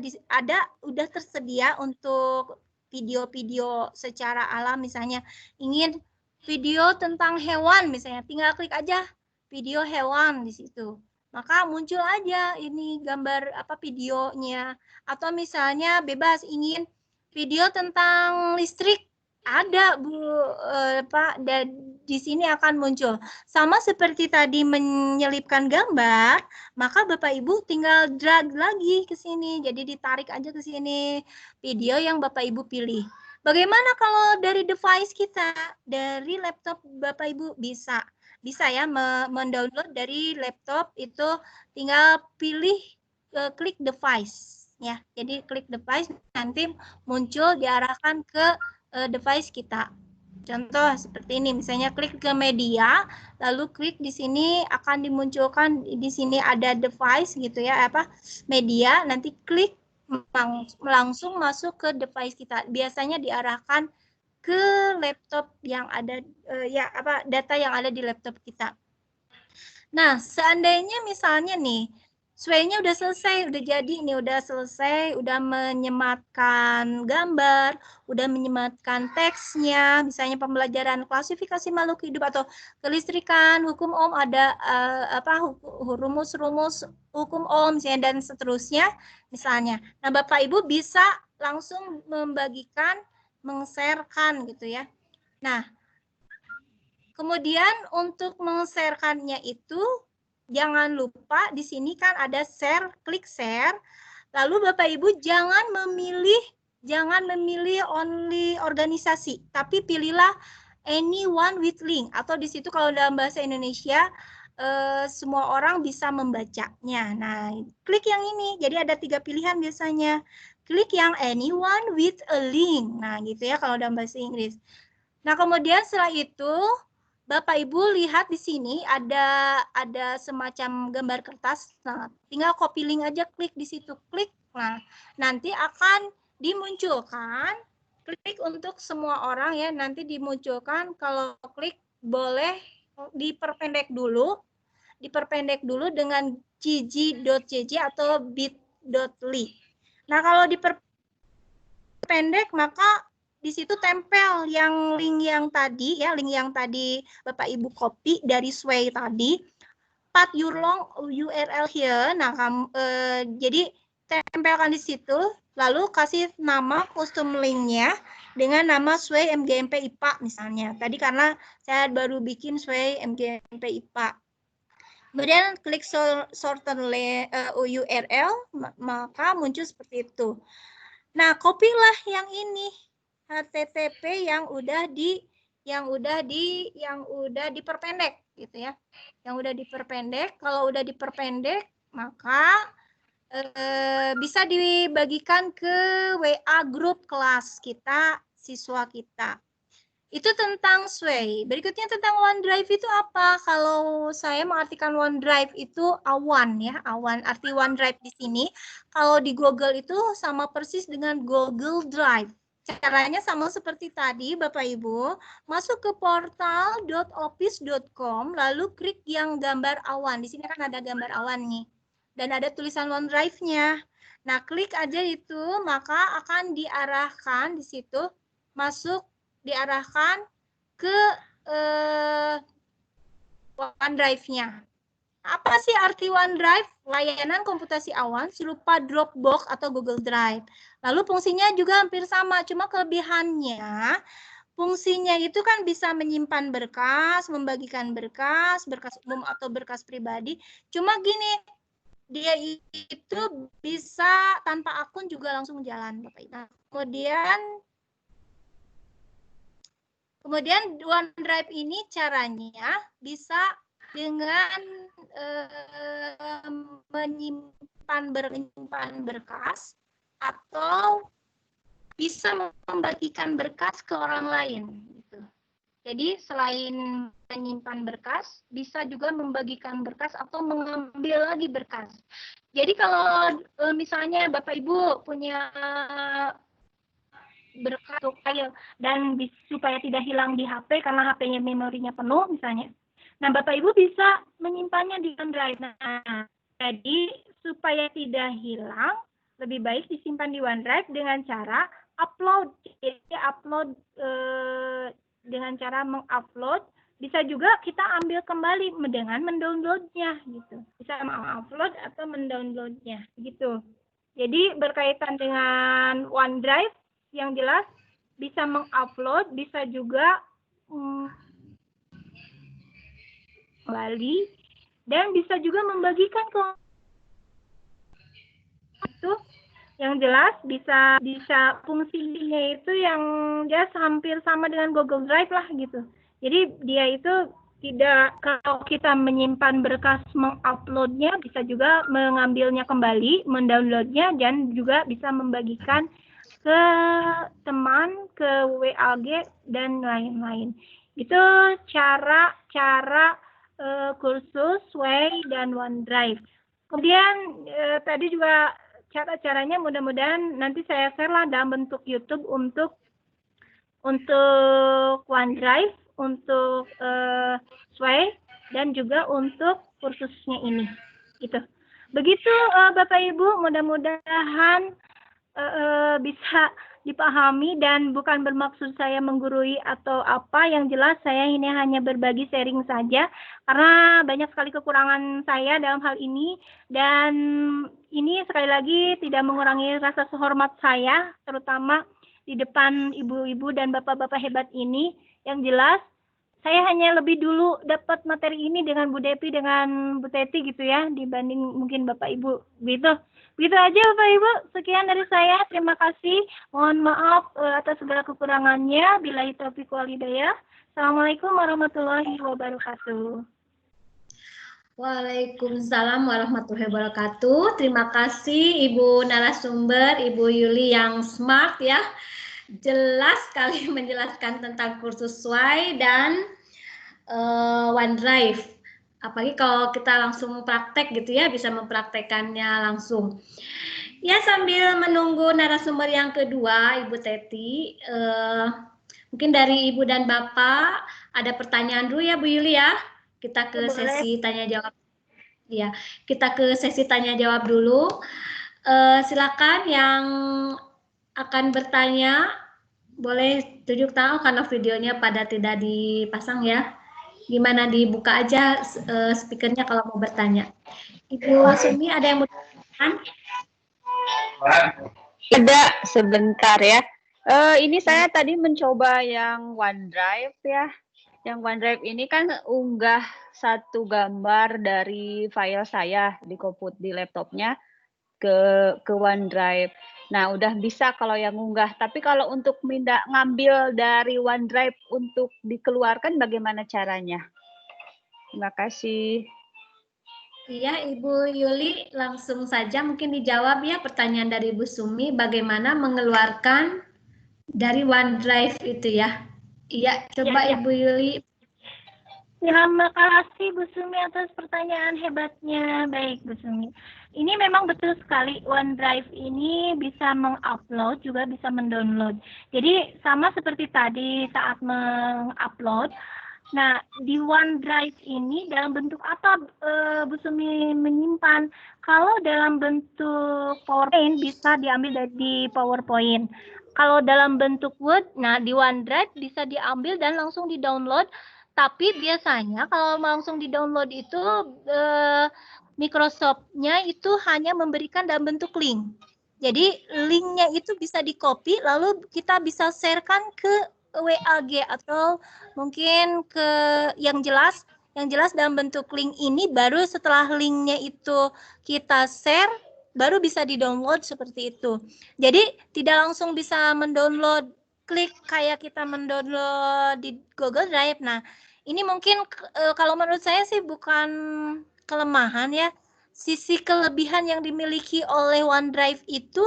udah tersedia untuk video-video secara alam misalnya ingin video tentang hewan misalnya, tinggal klik aja video hewan di situ. Maka muncul aja ini gambar videonya. Atau misalnya bebas ingin video tentang listrik, ada Bu Pak, di sini akan muncul. Sama seperti tadi menyelipkan gambar, maka Bapak Ibu tinggal drag lagi ke sini. Jadi ditarik aja ke sini video yang Bapak Ibu pilih. Bagaimana kalau dari device kita, dari laptop Bapak Ibu bisa ya mendownload dari laptop itu tinggal pilih klik device ya. Jadi klik device nanti muncul diarahkan ke device kita. Contoh seperti ini, misalnya klik ke media, lalu klik di sini akan dimunculkan di sini ada device gitu ya, media, nanti klik langsung masuk ke device kita. Biasanya diarahkan ke laptop yang ada data yang ada di laptop kita. Nah, seandainya misalnya nih Sway-nya udah selesai, udah jadi nih, udah selesai, udah menyematkan gambar, udah menyematkan teksnya, misalnya pembelajaran klasifikasi makhluk hidup atau kelistrikan, hukum Ohm, ada rumus-rumus hukum Ohm dan seterusnya, misalnya. Nah, Bapak Ibu bisa langsung membagikan, meng-share-kan gitu ya. Nah, kemudian untuk meng-share-kannya itu jangan lupa di sini kan ada share, klik share. Lalu Bapak Ibu jangan memilih only organisasi, tapi pilihlah anyone with link, atau di situ kalau dalam bahasa Indonesia semua orang bisa membacanya. Nah, klik yang ini. Jadi ada 3 pilihan biasanya. Klik yang anyone with a link. Nah, gitu ya kalau dalam bahasa Inggris. Nah, kemudian setelah itu Bapak Ibu lihat di sini ada semacam gambar kertas. Nah, tinggal copy link aja, klik di situ, klik. Nah, nanti akan dimunculkan, klik untuk semua orang ya, nanti dimunculkan. Kalau klik boleh diperpendek dulu dengan gg.jj atau bit.ly. Nah, kalau diperpendek maka di situ tempel yang link yang tadi Bapak Ibu copy dari Sway tadi, paste your long URL here. Nah, jadi tempelkan di situ, lalu kasih nama custom linknya dengan nama Sway MGMP IPA misalnya. Tadi karena saya baru bikin Sway MGMP IPA. Kemudian klik sorter URL, maka muncul seperti itu. Nah, copy-lah yang ini. HTTP yang udah diperpendek gitu ya. Yang udah diperpendek, kalau udah diperpendek maka bisa dibagikan ke WA grup kelas kita, siswa kita. Itu tentang Sway. Berikutnya tentang OneDrive itu apa? Kalau saya mengartikan OneDrive itu awan ya, awan. Arti OneDrive di sini kalau di Google itu sama persis dengan Google Drive. Caranya sama seperti tadi, Bapak Ibu. Masuk ke portal.office.com, lalu klik yang gambar awan. Di sini kan ada gambar awan nih. Dan ada tulisan OneDrive-nya. Nah, klik aja itu, maka akan diarahkan di situ, diarahkan ke OneDrive-nya. Apa sih arti OneDrive? Layanan komputasi awan serupa Dropbox atau Google Drive. Lalu fungsinya juga hampir sama, cuma kelebihannya fungsinya itu kan bisa menyimpan berkas, membagikan berkas umum atau berkas pribadi. Cuma gini, dia itu bisa tanpa akun juga langsung jalan, Bapak Ibu. Nah, kemudian OneDrive ini caranya bisa dengan menyimpan berkas atau bisa membagikan berkas ke orang lain. Gitu. Jadi selain menyimpan berkas, bisa juga membagikan berkas atau mengambil lagi berkas. Jadi kalau misalnya Bapak Ibu punya berkas file dan supaya tidak hilang di HP karena HP-nya memorinya penuh misalnya. Nah, Bapak Ibu bisa menyimpannya di OneDrive. Nah, jadi supaya tidak hilang, lebih baik disimpan di OneDrive dengan cara upload. Jadi upload dengan cara mengupload, bisa juga kita ambil kembali dengan mendownloadnya gitu. Bisa mengupload atau mendownloadnya gitu. Jadi berkaitan dengan OneDrive yang jelas bisa mengupload, bisa juga kembali, dan bisa juga membagikan ke itu. Yang jelas bisa fungsinya itu yang dia hampir sama dengan Google Drive lah gitu. Jadi dia itu tidak, kalau kita menyimpan berkas menguploadnya, bisa juga mengambilnya kembali, mendownloadnya, dan juga bisa membagikan ke teman, ke WAG, dan lain-lain. Itu cara kursus Sway dan OneDrive. Kemudian tadi juga cara-caranya mudah-mudahan nanti saya share lah dalam bentuk YouTube untuk untuk OneDrive, untuk Sway, dan juga untuk kursusnya ini. Gitu. Begitu Bapak Ibu, mudah-mudahan bisa dipahami dan bukan bermaksud saya menggurui atau apa. Yang jelas saya ini hanya berbagi sharing saja karena banyak sekali kekurangan saya dalam hal ini, dan ini sekali lagi tidak mengurangi rasa hormat saya terutama di depan ibu-ibu dan bapak-bapak hebat ini. Yang jelas saya hanya lebih dulu dapat materi ini dengan Bu Devi, dengan Bu Teti gitu ya, dibanding mungkin Bapak Ibu. Begitu aja Bapak Ibu. Sekian dari saya. Terima kasih. Mohon maaf atas segala kekurangannya. Billahi taufiq wal hidayah. Assalamualaikum warahmatullahi wabarakatuh. Waalaikumsalam warahmatullahi wabarakatuh. Terima kasih Ibu narasumber, Ibu Yuli yang smart ya. Jelas sekali menjelaskan tentang kursus Sway dan OneDrive. Apalagi kalau kita langsung praktek gitu ya, bisa mempraktekannya langsung. Ya, sambil menunggu narasumber yang kedua, Ibu Teti, mungkin dari Ibu dan Bapak ada pertanyaan dulu ya Bu Yuli ya. Kita ke sesi tanya jawab. Ya, kita ke sesi tanya jawab dulu. Silakan yang akan bertanya, boleh tunjuk tangan karena videonya pada tidak dipasang ya. Gimana dibuka aja speakernya kalau mau bertanya. Ibu Sumi ada yang mau bertanya? Ada sebentar ya. Ini saya tadi mencoba yang OneDrive ya. Yang OneDrive ini kan unggah satu gambar dari file saya di laptopnya ke OneDrive. Nah, udah bisa kalau yang unggah. Tapi kalau untuk ngambil dari OneDrive untuk dikeluarkan bagaimana caranya? Terima kasih. Iya, Ibu Yuli, langsung saja mungkin dijawab ya pertanyaan dari Ibu Sumi, bagaimana mengeluarkan dari OneDrive itu ya. Iya, coba ya. Ibu Yuli. Terima kasih Bu Sumi atas pertanyaan hebatnya. Baik Bu Sumi. Ini memang betul sekali, OneDrive ini bisa mengupload juga bisa mendownload. Jadi sama seperti tadi saat mengupload. Nah, di OneDrive ini dalam bentuk apa Bu Sumi menyimpan? Kalau dalam bentuk PowerPoint bisa diambil dari PowerPoint. Kalau dalam bentuk Word, nah di OneDrive bisa diambil dan langsung di-download. Tapi biasanya kalau langsung di-download itu Microsoft-nya itu hanya memberikan dalam bentuk link. Jadi linknya itu bisa di-copy lalu kita bisa share-kan ke WAG atau mungkin ke yang jelas dalam bentuk link ini, baru setelah linknya itu kita share baru bisa di-download seperti itu. Jadi tidak langsung bisa mendownload klik kayak kita mendownload di Google Drive. Nah, ini mungkin kalau menurut saya sih bukan kelemahan ya. Sisi kelebihan yang dimiliki oleh OneDrive itu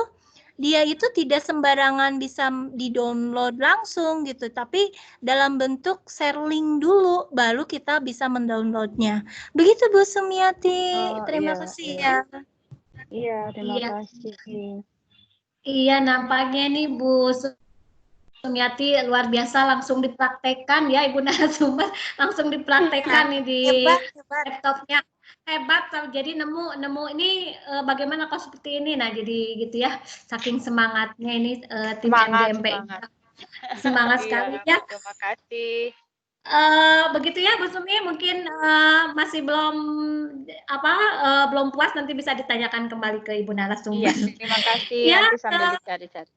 dia itu tidak sembarangan bisa di-download langsung gitu, tapi dalam bentuk share link dulu baru kita bisa mendownloadnya. Begitu Bu Sumiati. Terima kasih ya. Iya, terima kasih. Iya, nampaknya nih Bu Sumiati luar biasa, langsung dipraktekkan ya Ibu narasumber, langsung dipraktekkan nih di laptopnya. Hebat, jadi nemu ini bagaimana kok seperti ini. Nah, jadi gitu ya, saking semangatnya ini tim MGMP. Semangat sekali ya. Terima kasih. Begitu ya Bu Sumi, mungkin masih belum puas, nanti bisa ditanyakan kembali ke Ibu narasumber. Iya, terima kasih. Ya, nanti sambil dicari-cari.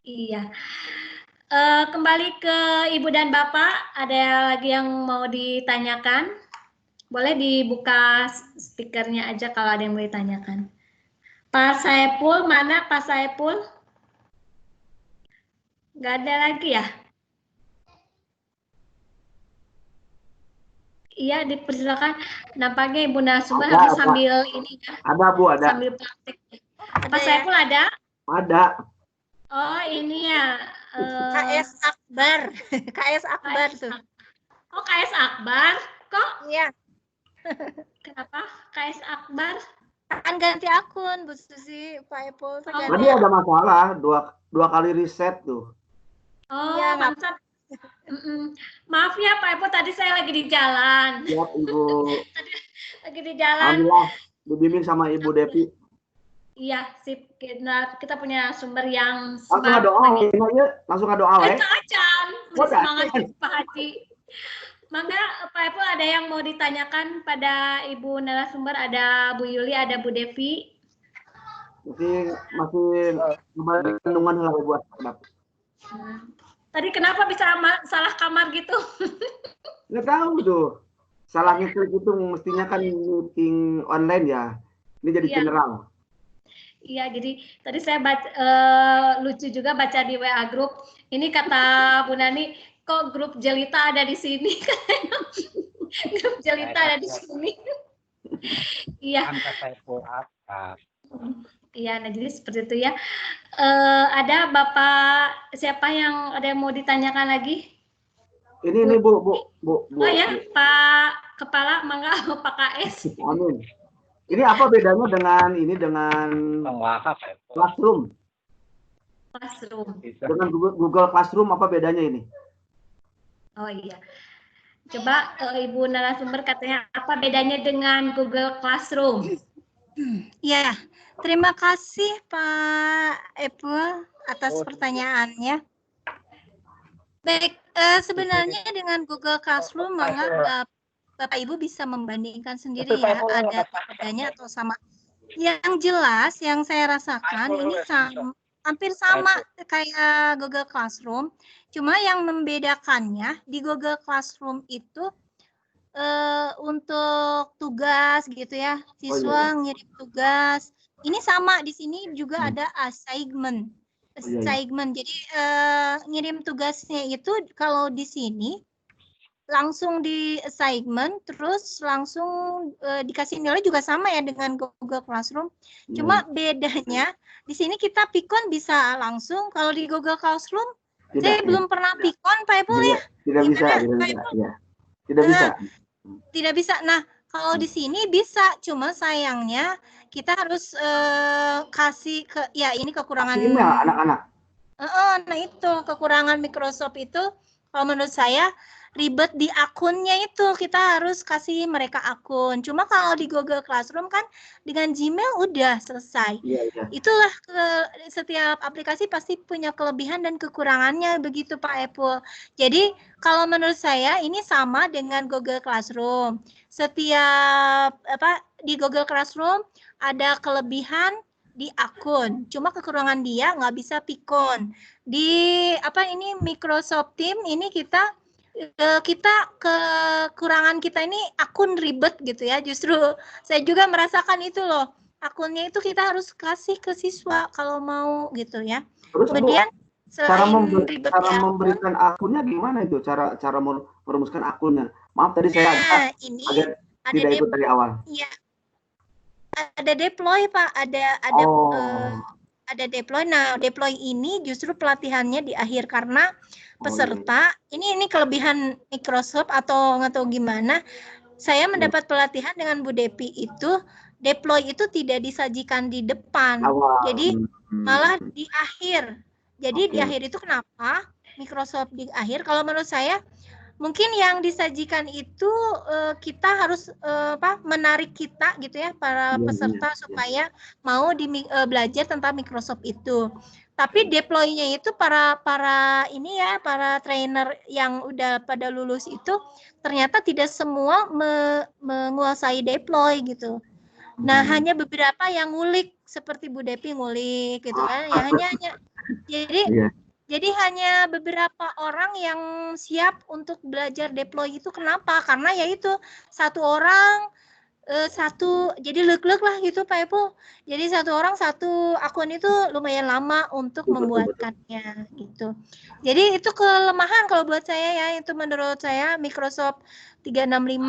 Iya. Kembali ke Ibu dan Bapak, ada lagi yang mau ditanyakan? Boleh dibuka speakernya aja kalau ada yang mau ditanyakan. Pak Saipul, mana Pak Saipul? Nggak ada lagi ya? Iya, dipersilakan. Nampaknya Ibu narasumber harus sambil ini ya. Ada Bu, ada. Sambil praktek. Pak Saipul ada? Ada. Oh, ini ya. KS Akbar. KS Akbar tuh. Oh, KS Akbar. Kok? Iya. Kenapa KS Akbar? Kan ganti akun Bu Susi, Pak Epul. Tadi ada masalah, dua kali reset tuh. Oh, Ya, nggak pantesan. Maaf ya Pak Epo, tadi saya lagi di jalan. Siap Ibu. Lagi di jalan. Alhamdulillah dibimbing sama Ibu Devi. Iya, sip. Kita punya sumber yang Langsung smart doa lagi. ya. Langsung doa ya. Itu aja. Oh, Semangat Pak Haji. Mangga Pak Epo, ada yang mau ditanyakan pada Ibu narasumber? Ada Bu Yuli, ada Bu Devi. Masih kandungan lah buat Tadi kenapa bisa salah kamar gitu? nggak tahu tuh. Salah ngeklik itu mestinya kan meeting online ya. Ini jadi Iya. general. Iya, jadi tadi saya lucu juga baca di WA grup. Ini kata Bu Nani, kok grup Jelita ada di sini? Grup Jelita ada di sini. Iya. Iya, nah jadi seperti itu ya. Ada Bapak siapa yang ada yang mau ditanyakan lagi? Ini Bu. Oh ya, Pak Kepala, mangga Pak KS. Amin. Ini apa bedanya dengan Classroom? Classroom. Dengan Google Classroom apa bedanya ini? Oh iya. Coba Ibu narasumber katanya apa bedanya dengan Google Classroom? Ya, terima kasih Pak Epul atas pertanyaannya. Baik, sebenarnya dengan Google Classroom, maka Bapak Ibu bisa membandingkan sendiri ya, ada bedanya atau sama. Yang jelas, yang saya rasakan ini hampir sama kayak Google Classroom, cuma yang membedakannya di Google Classroom itu untuk tugas gitu ya, siswa ngirim tugas. Ini sama di sini juga ada assignment. Jadi ngirim tugasnya itu kalau di sini langsung di assignment, terus langsung dikasih nilai juga sama ya dengan Google Classroom. Cuma bedanya di sini kita pikon bisa langsung, kalau di Google Classroom saya belum pernah pikon Pak Epul ya. Tidak bisa. Tidak bisa. Tidak bisa. Nah, kalau di sini bisa, cuma sayangnya kita harus kasih ke, ya ini kekurangan email anak-anak. Nah itu kekurangan Microsoft itu, kalau menurut saya ribet di akunnya itu, kita harus kasih mereka akun. Cuma kalau di Google Classroom kan dengan Gmail udah selesai. Itulah setiap aplikasi pasti punya kelebihan dan kekurangannya begitu Pak Epul. Jadi kalau menurut saya ini sama dengan Google Classroom. Setiap di Google Classroom ada kelebihan di akun, cuma kekurangan dia nggak bisa pikon. Di ini Microsoft Teams ini kita kekurangan kita ini akun ribet gitu ya. Justru saya juga merasakan itu loh. Akunnya itu kita harus kasih ke siswa kalau mau gitu ya. Terus kemudian cara memberikan akunnya gimana itu? Cara merumuskan akunnya. Maaf tadi saya agak tidak ikut dari awal. Iya. Ada deploy Pak, ada deploy. Nah, deploy ini justru pelatihannya di akhir karena peserta ini kelebihan Microsoft atau nggak tahu gimana. Saya mendapat pelatihan dengan Bu Depi itu deploy itu tidak disajikan di depan, jadi malah di akhir. Jadi di akhir itu kenapa Microsoft di akhir? Kalau menurut saya mungkin yang disajikan itu kita harus menarik kita gitu ya para peserta supaya mau belajar tentang Microsoft itu. Tapi deploy-nya itu para trainer yang udah pada lulus itu ternyata tidak semua menguasai deploy gitu. Nah, hanya beberapa yang ngulik seperti Bu Depi ngulik gitu kan. Ya hanya jadi hanya beberapa orang yang siap untuk belajar deploy itu. Kenapa? Karena yaitu satu orang jadi lek-lek lah gitu Pak Epo. Jadi satu orang satu akun itu lumayan lama untuk membuatkannya gitu. Jadi itu kelemahan kalau buat saya ya, itu menurut saya Microsoft 365.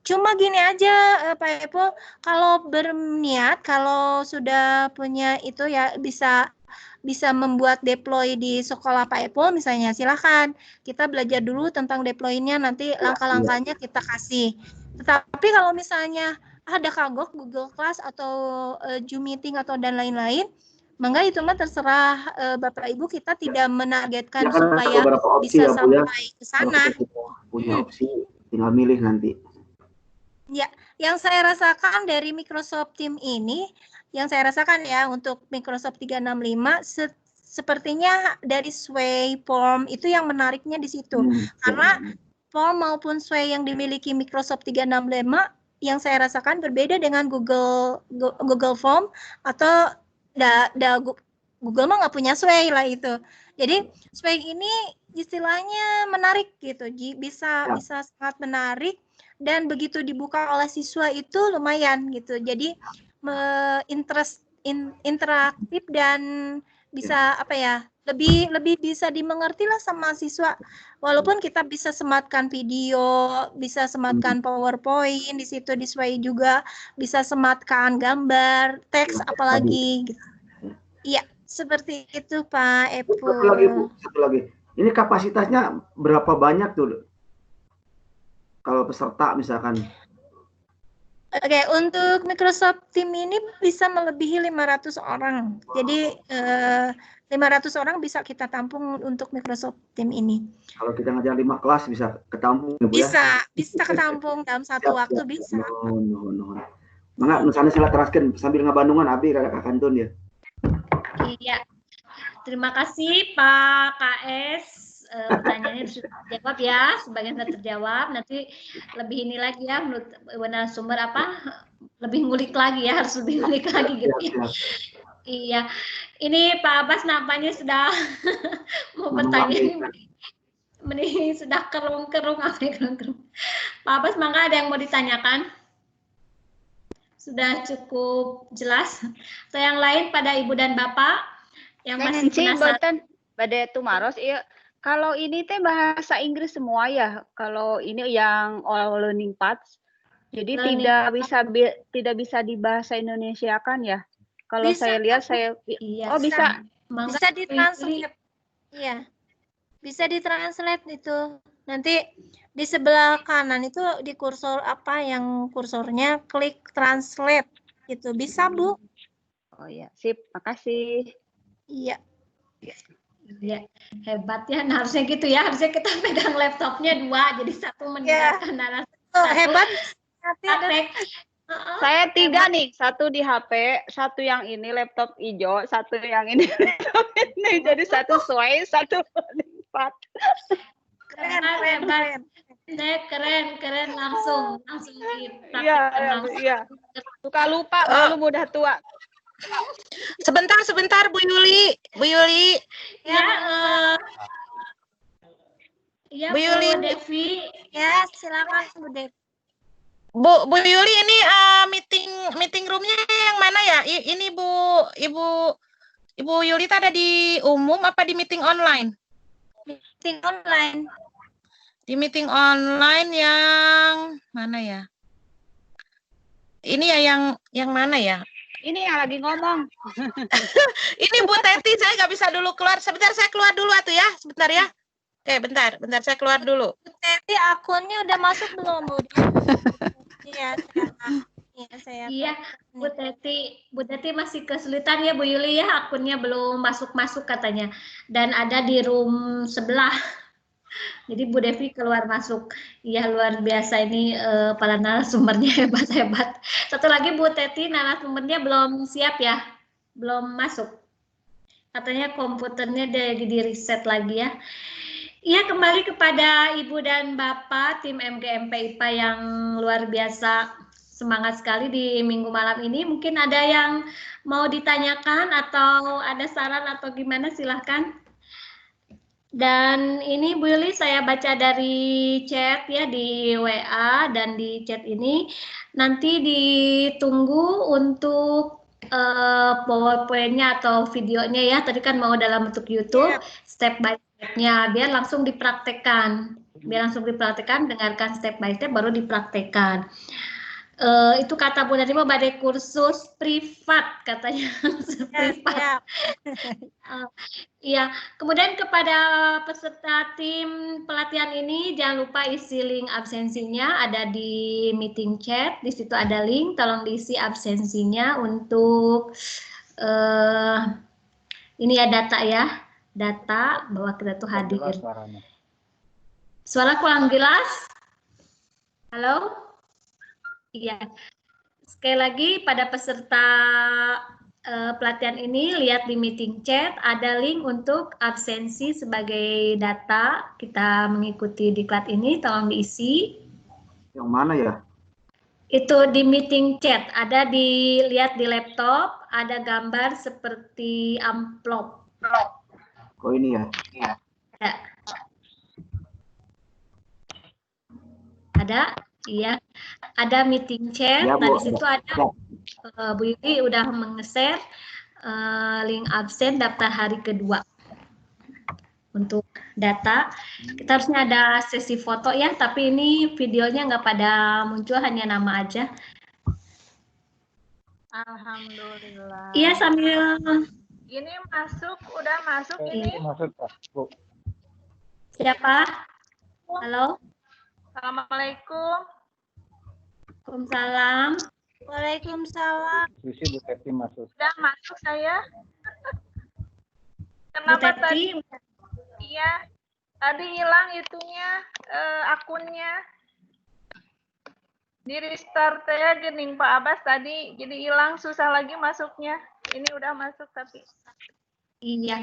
Cuma gini aja Pak Epo, kalau berniat, kalau sudah punya itu ya bisa membuat deploy di sekolah Pak Epul misalnya, silahkan kita belajar dulu tentang deploy-nya, nanti langkah-langkahnya kita kasih. Tetapi kalau misalnya ada kagok Google Class atau Zoom Meeting atau dan lain-lain, Mangga itu mah terserah Bapak Ibu, kita tidak menargetkan Ya kan ada supaya beberapa opsi bisa ya Bu ya. sampai ke sana. Kalau kita punya opsi, tinggal milih nanti. Ya, yang saya rasakan dari Microsoft Teams ini, yang saya rasakan ya untuk Microsoft 365, sepertinya dari Sway, Form itu yang menariknya di situ. Karena Form maupun Sway yang dimiliki Microsoft 365 yang saya rasakan berbeda dengan Google Form atau Google mah nggak punya Sway lah itu. Jadi Sway ini istilahnya menarik gitu, bisa sangat menarik. Dan begitu dibuka oleh siswa itu lumayan gitu. Jadi interaktif dan bisa apa ya, lebih bisa dimengerti lah sama siswa. Walaupun kita bisa sematkan video, bisa sematkan PowerPoint di situ, di Sway juga bisa sematkan gambar, teks apalagi gitu. Iya, seperti itu Pak Epo. Satu lagi Bu, satu lagi. Ini kapasitasnya berapa banyak tuh? Kalau peserta misalkan. Oke, untuk Microsoft Teams ini bisa melebihi 500 orang. Jadi 500 orang bisa kita tampung untuk Microsoft Teams ini. Kalau kita ngajar 5 kelas bisa ketampung ya Bu ya? Bisa ketampung dalam satu waktu bisa. Mangga nusana sila teraskeun sambil ngabandungan abi kada kakantun ya. Iya. Terima kasih Pak KS. Pertanyaannya sudah terjawab ya, sebagian sudah terjawab. Nanti lebih ini lagi ya, menurut narasumber apa? Lebih ngulik lagi ya, harus lebih ngulik lagi gitu ya. Iya, ini Pak Abbas nampaknya sudah mau bertanya ini sudah kerung-kerung apa ya kerung-kerung. Pak Abbas, mangga ada yang mau ditanyakan? Sudah cukup jelas. Atau yang lain pada Ibu dan Bapak yang masih penasaran? Bade tumaros, iya. Kalau ini teh bahasa Inggris semua ya. Kalau ini yang all learning paths, jadi tidak bisa di bahasa Indonesia kan ya? Kalau bisa, saya lihat bisa. Bisa ditranslate. Iya. Bisa ditranslate itu. Nanti di sebelah kanan itu di kursor apa yang kursornya klik translate gitu. Bisa, Bu. Oh ya, sip. Makasih. Iya. Ya, hebat ya. Nah, harusnya gitu ya. Harusnya kita pegang laptopnya 2, jadi 1 mendengarkan narasumber. Hebat. Saya 3 nih, 1 di HP, 1 yang ini laptop hijau, 1 yang ini laptop ini. Jadi 1 Sway, 1 lipat. Keren langsung dipraktikkan. Iya. Suka lupa, malu mudah tua. Sebentar Bu Yuli. Ya, Bu Yuli. Devi. Ya, silakan Bu Devi. Bu Yuli, ini meeting roomnya yang mana ya? Ini Ibu Yuli ada di umum apa di meeting online? Meeting online. Di meeting online yang mana ya? Ini ya yang mana ya? Ini yang lagi ngomong. Ini Bu Teti, saya nggak bisa dulu keluar. Sebentar, saya keluar dulu atuh ya. Sebentar ya. Oke, bentar saya keluar dulu. Bu Teti, akunnya udah masuk belum, Bu? Iya, Bu Teti masih kesulitan ya Bu Yuli ya, akunnya belum masuk katanya. Dan ada di room sebelah. Jadi Bu Devi keluar masuk. Iya, luar biasa ini para narasumbernya hebat. Satu lagi Bu Teti, narasumbernya belum siap ya, belum masuk. Katanya komputernya lagi di reset lagi ya. Iya, kembali kepada Ibu dan Bapak tim MGMP IPA yang luar biasa, semangat sekali di minggu malam ini. Mungkin ada yang mau ditanyakan atau ada saran atau gimana, silahkan. Dan ini Bu Yuli, saya baca dari chat ya, di WA dan di chat ini. Nanti ditunggu untuk PowerPoint-nya atau videonya ya. Tadi kan mau dalam bentuk YouTube, step by step-nya, biar langsung dipraktekkan. Dengarkan step by step, baru dipraktekkan. Itu kata Bu Nadima, badai kursus privat katanya. Privat. Iya, kemudian kepada peserta tim pelatihan ini jangan lupa isi link absensinya, ada di meeting chat, di situ ada link, tolong diisi absensinya untuk Ini ya data ya, data bahwa kita tuh hadir. Suara kurang jelas? Halo? Iya. Sekali lagi pada peserta pelatihan ini lihat di meeting chat ada link untuk absensi sebagai data kita mengikuti diklat ini, tolong diisi. Yang mana ya? Itu di meeting chat, ada dilihat di laptop, ada gambar seperti amplop. Oh ini ya? Ada. Ada, iya. Ada meeting chat, Ya, nah Bu, di situ ada. ada Bu Yuli udah meng-share link absen daftar hari kedua. Untuk data, kita harusnya ada sesi foto ya, tapi ini videonya nggak pada muncul, hanya nama aja. Alhamdulillah. Iya, sambil Ini masuk, udah masuk ini. Masuk, Bu. siapa? Halo? Assalamualaikum. Waalaikumsalam. Waalaikumsalam. Susi Bu Teti masuk. Udah masuk saya. Bu Kenapa Teti, tadi? Iya, tadi hilang itunya, akunnya. Di restart ya gening Pak Abbas tadi, jadi hilang, susah lagi masuknya. Ini udah masuk tapi. iya.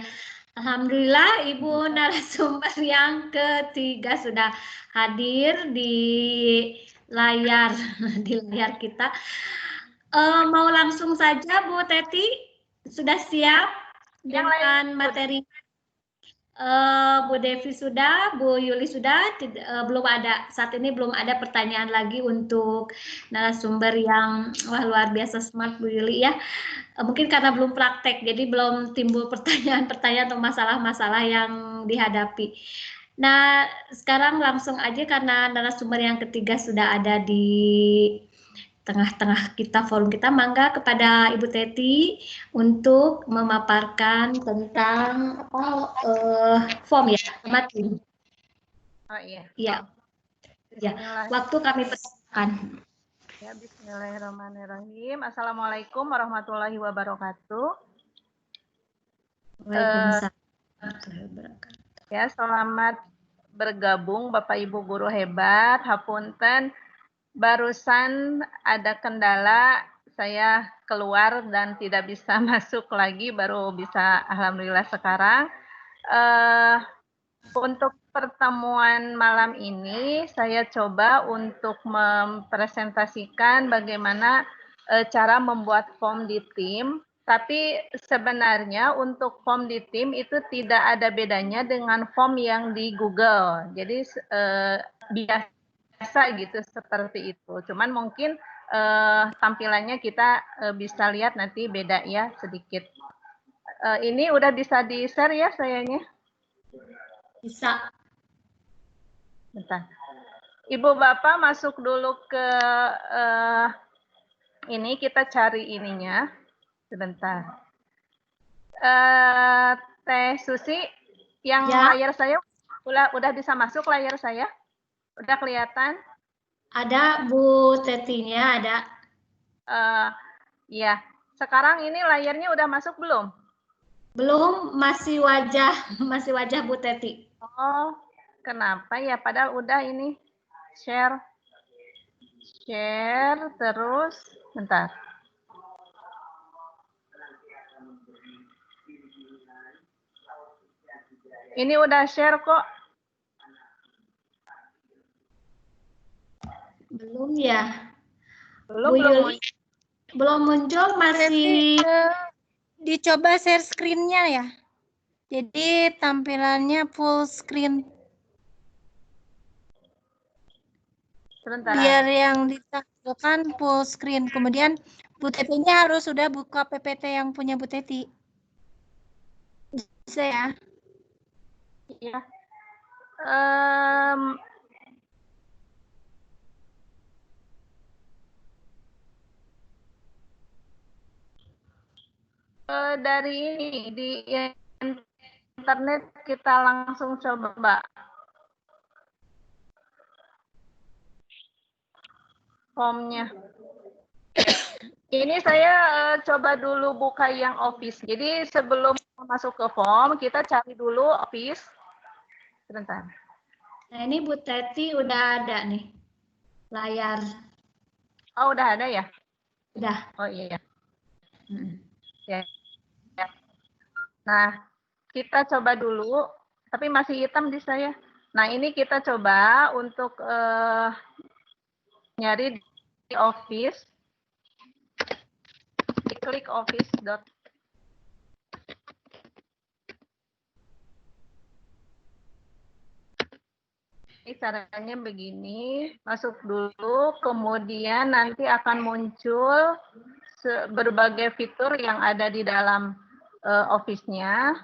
Alhamdulillah Ibu narasumber yang ketiga sudah hadir di layar kita. Mau langsung saja Bu Teti, sudah siap Yang dengan lain, materi? Bu Devi sudah, Bu Yuli sudah, belum ada, saat ini belum ada pertanyaan lagi untuk narasumber yang wah luar biasa smart Bu Yuli ya. Mungkin karena belum praktek, jadi belum timbul pertanyaan-pertanyaan atau masalah-masalah yang dihadapi. Nah, sekarang langsung aja karena narasumber yang ketiga sudah ada di tengah-tengah kita, forum kita, mangga kepada Ibu Teti untuk memaparkan tentang form ya, materi. oh iya. Iya. Ya, waktu kami persilakan. Ya, bismillahirrahmanirrahim. Assalamualaikum warahmatullahi wabarakatuh. Waalaikumsalam. Ya, selamat bergabung Bapak Ibu guru hebat. Hapunten, barusan ada kendala, saya keluar dan tidak bisa masuk lagi, baru bisa alhamdulillah sekarang. Untuk pertemuan malam ini, saya coba untuk mempresentasikan bagaimana cara membuat form di tim. Tapi sebenarnya untuk form di tim itu tidak ada bedanya dengan form yang di Google. Jadi biasa gitu seperti itu. Cuman mungkin tampilannya kita bisa lihat nanti beda ya sedikit. Ini udah bisa di-share ya sayanya? Bisa. Bentar. Ibu Bapak masuk dulu ke ini, kita cari ininya. Sebentar. Teh Susi, yang ya. Layar saya udah bisa masuk layar saya? Udah kelihatan? Ada Bu Tetinya, ada. Ya. Sekarang ini layarnya udah masuk belum? Belum, masih wajah Bu Teti. Oh, kenapa ya? Padahal udah ini share terus. Bentar. Ini udah share kok. Belum ya? Belum. Belum muncul, masih. Dicoba share screen-nya ya. Jadi tampilannya full screen. Sebentar. Biar yang ditampilkan full screen. Kemudian Bu Teti-nya harus sudah buka PPT yang punya Bu Teti. Bisa ya? Iya. Dari ini di internet kita langsung coba, Mbak. Formnya. Ini saya coba dulu buka yang Office. Jadi sebelum masuk ke form, kita cari dulu Office. Sebentar. Nah, ini Bu Teti udah ada nih layar. Oh, udah ada ya? Udah. Oh iya. Ya. Nah, kita coba dulu, tapi masih hitam di saya. Nah, ini kita coba untuk nyari di Office. Klik Office. Ini caranya begini, masuk dulu, kemudian nanti akan muncul berbagai fitur yang ada di dalam Office-nya.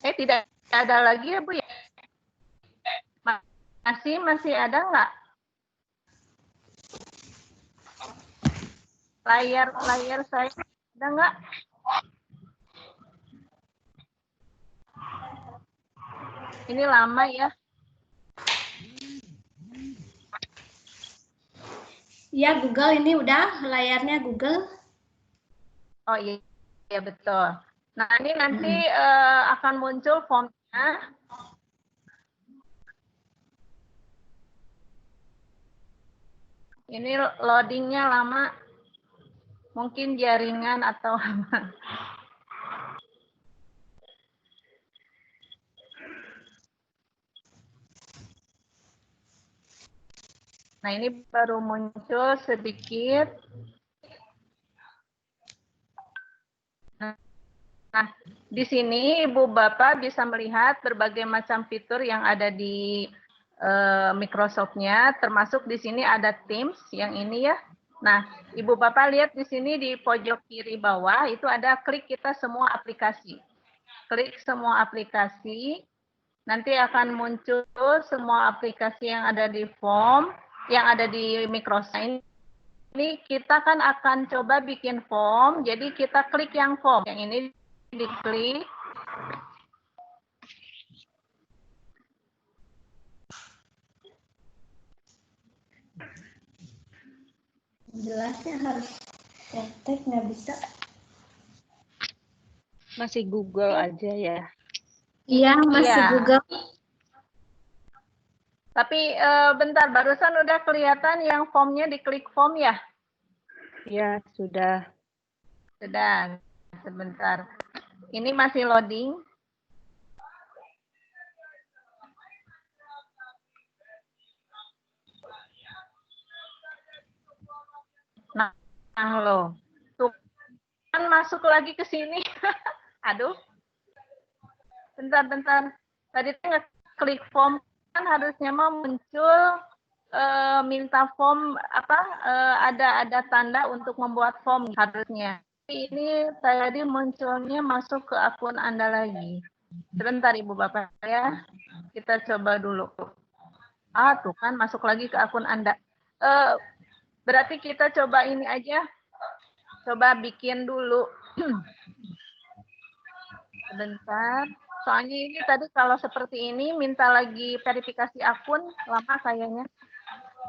Tidak ada lagi ya Bu ya? Masih ada nggak? Layar saya ada nggak? Ini lama ya. Ya, Google ini udah layarnya Google. Oh iya, iya betul. Nah, ini nanti akan muncul formnya. Ini loadingnya lama. Mungkin jaringan atau apa. Nah, ini baru muncul sedikit. Nah, di sini Ibu Bapak bisa melihat berbagai macam fitur yang ada di Microsoft-nya, termasuk di sini ada Teams yang ini ya. Nah, Ibu Bapak lihat di sini di pojok kiri bawah itu ada klik kita semua aplikasi. Klik semua aplikasi, nanti akan muncul semua aplikasi yang ada di form, yang ada di Microsoft. Ini kita kan akan coba bikin form, jadi kita klik yang form. Yang ini diklik. Jelasnya harus ketik, nggak bisa. Masih Google aja ya. Iya, masih Iya. Google. Tapi bentar, barusan udah kelihatan yang formnya diklik form ya? Ya, sudah. Sudah, sebentar. Ini masih loading. Nah, loh. Tuh kan masuk lagi ke sini. Aduh. Bentar. Tadi tuh klik form kan harusnya mau muncul minta form apa ada tanda untuk membuat form harusnya. Tapi ini tadi munculnya masuk ke akun Anda lagi. Sebentar Ibu Bapak ya. Kita coba dulu. Tuh kan masuk lagi ke akun Anda. Berarti kita coba ini aja. Coba bikin dulu. Sebentar. Soalnya ini tadi kalau seperti ini minta lagi verifikasi akun lama kayaknya.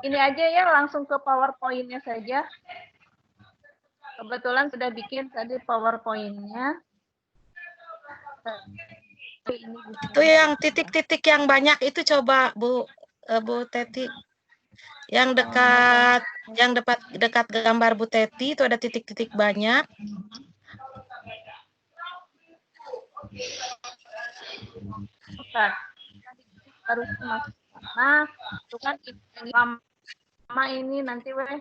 Ini aja ya langsung ke PowerPoint-nya saja. Kebetulan sudah bikin tadi PowerPoint-nya. Itu yang titik-titik yang banyak itu coba Bu Teti. Yang dekat gambar Bu Teti itu ada titik-titik banyak. Harus masuk. Nah, itu kan lama ini nanti weh.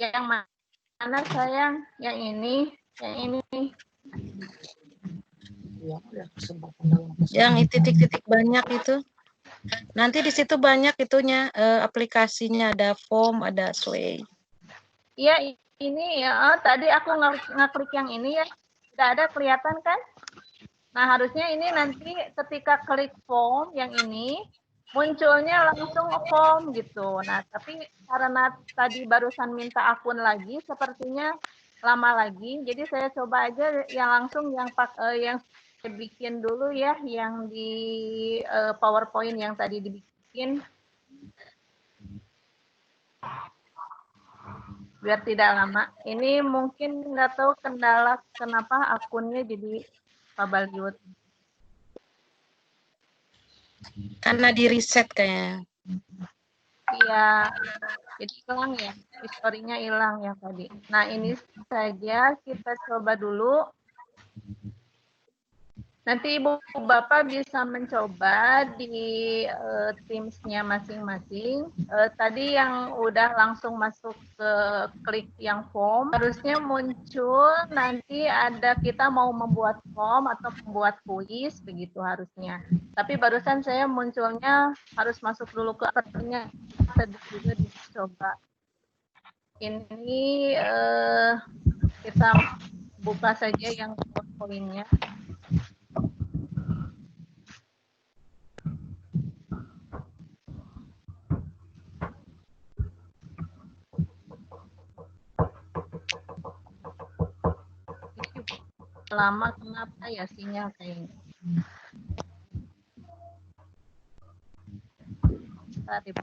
Yang mana sayang? Yang ini, yang ini. Yang titik-titik banyak itu. Nanti di situ banyak itunya aplikasinya, ada form, ada sway. Iya, ini ya. Tadi aku ngeklik yang ini ya. Tidak ada kelihatan kan? Nah, harusnya ini nanti ketika klik form yang ini, munculnya langsung form gitu. Nah, tapi karena tadi barusan minta akun lagi, sepertinya lama lagi. Jadi saya coba aja yang langsung yang saya bikin dulu ya, yang di PowerPoint yang tadi dibikin. biar tidak lama. Ini mungkin nggak tahu kendala kenapa akunnya jadi Pabaliut. Karena di reset kayaknya. Iya, itu hilang ya, historinya hilang ya tadi. Nah ini saja kita coba dulu. Nanti Ibu Bapak bisa mencoba di Teams-nya masing-masing. Tadi yang udah langsung masuk ke klik yang form, harusnya muncul nanti ada kita mau membuat form atau membuat kuis, begitu harusnya. Tapi barusan saya munculnya harus masuk dulu ke akunnya, tadi juga dicoba. Ini kita buka saja yang poinnya. Lama kenapa ya sinyal kayaknya. Tadi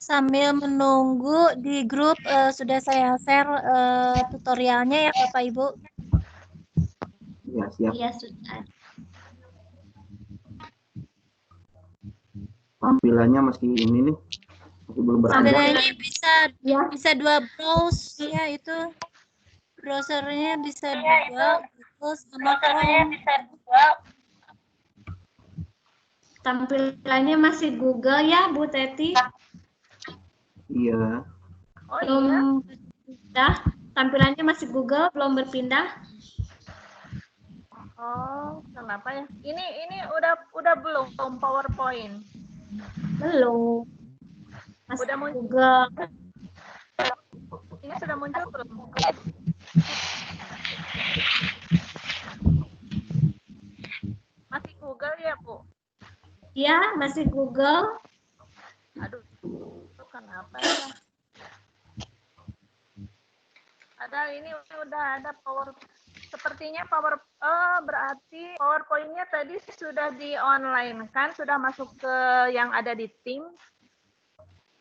Sambil menunggu di grup sudah saya share tutorialnya ya Bapak Ibu. Ya, siap. Iya, sudah. Tampilannya masih ini nih. Masih belum Sambil beranjak. ini bisa dua browse ya itu. Browsernya bisa dua, Google sama Chrome. Tampilannya masih Google ya, Bu Teti? Iya. oh iya, Belum berpindah. Tampilannya masih Google, belum berpindah. oh kenapa ya? Ini udah belum PowerPoint? Belum. Masih Udah muncul. Google. Ini sudah muncul belum? Masih Google ya Bu? Ya, masih Google. Aduh, itu kenapa ya? Ada ini udah ada sepertinya berarti PowerPoint-nya tadi sudah di online kan, sudah masuk ke yang ada di tim,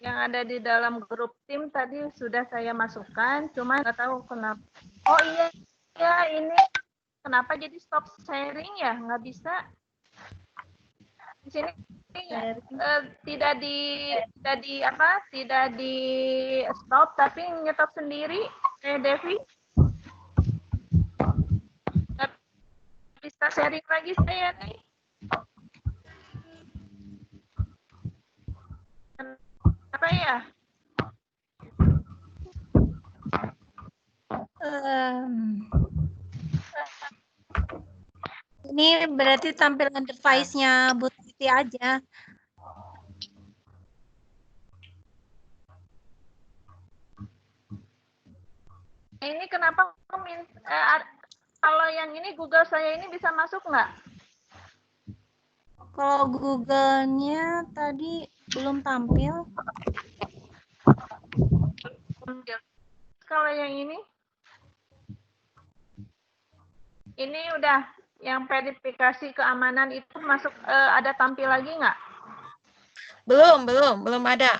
yang ada di dalam grup tim tadi sudah saya masukkan, cuma nggak tahu kenapa. Oh iya, ya ini kenapa jadi stop sharing ya, nggak bisa. Di sini tidak di stop tapi nyetop sendiri Devi. Bisa sharing lagi saya nih. Apa ya? Ini berarti tampilan device-nya Bu Titi aja. Ini kenapa kalau yang ini Google saya ini bisa masuk nggak? Kalau Google-nya tadi belum tampil. Kalau yang ini udah yang verifikasi keamanan itu masuk, ada tampil lagi nggak? Belum ada.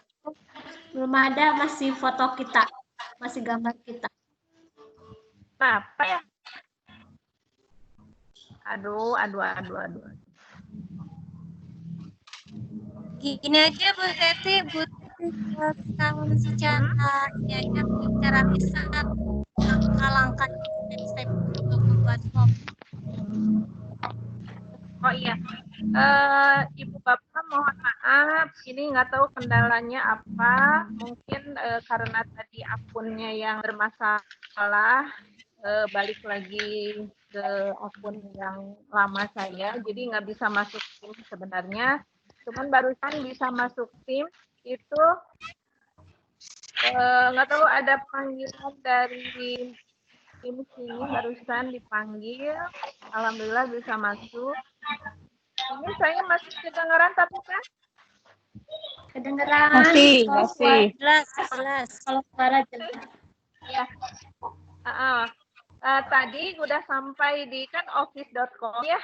Belum ada, masih foto kita. Masih gambar kita. Apa ya? Aduh. Gini aja Bu Teti, kalau secara cara bisa langkah-langkah step untuk membuat form. Oh iya, Ibu Bapak mohon maaf, ini nggak tahu kendalanya apa. Mungkin karena tadi akunnya yang bermasalah, balik lagi ke akun yang lama saya, jadi nggak bisa masuk tim sebenarnya. Cuman barusan bisa masuk tim itu nggak tahu ada panggilan dari tim sini, barusan dipanggil, alhamdulillah bisa masuk. Ini saya masih kedengaran tapi kan? Kedengeran. Masih. Jelas. Kalau suara jelas. Ya. tadi udah sampai di kan office.com ya.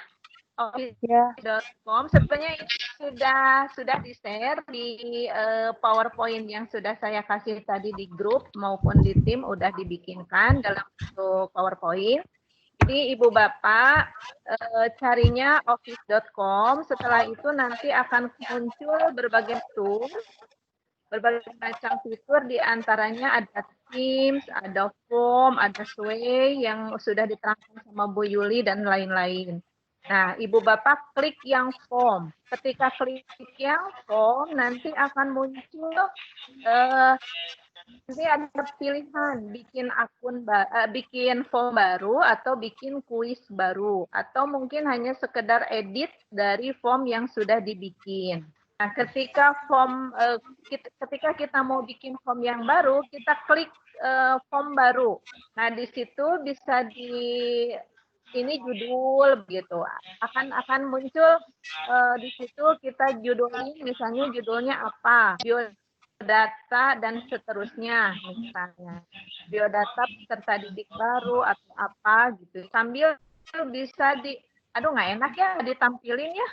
Ya. Office.com sebenarnya ini sudah di-share di PowerPoint yang sudah saya kasih tadi di grup maupun di tim udah dibikinkan dalam bentuk PowerPoint. Jadi Ibu Bapak carinya office.com, setelah itu nanti akan muncul berbagai tools, berbagai macam fitur, diantaranya ada Teams, ada Form, ada Sway yang sudah diterangkan sama Bu Yuli dan lain-lain. Nah, Ibu Bapak klik yang Form. Ketika klik yang Form, nanti akan muncul nanti ada pilihan bikin form baru atau bikin kuis baru atau mungkin hanya sekedar edit dari form yang sudah dibikin. Nah, ketika kita mau bikin form yang baru, kita klik form baru. Nah, di situ bisa ini judul begitu. Akan muncul di situ kita judulnya, misalnya judulnya apa? Biodata dan seterusnya misalnya. Biodata peserta didik baru atau apa gitu. Sambil bisa aduh nggak enak ya ditampilin ya.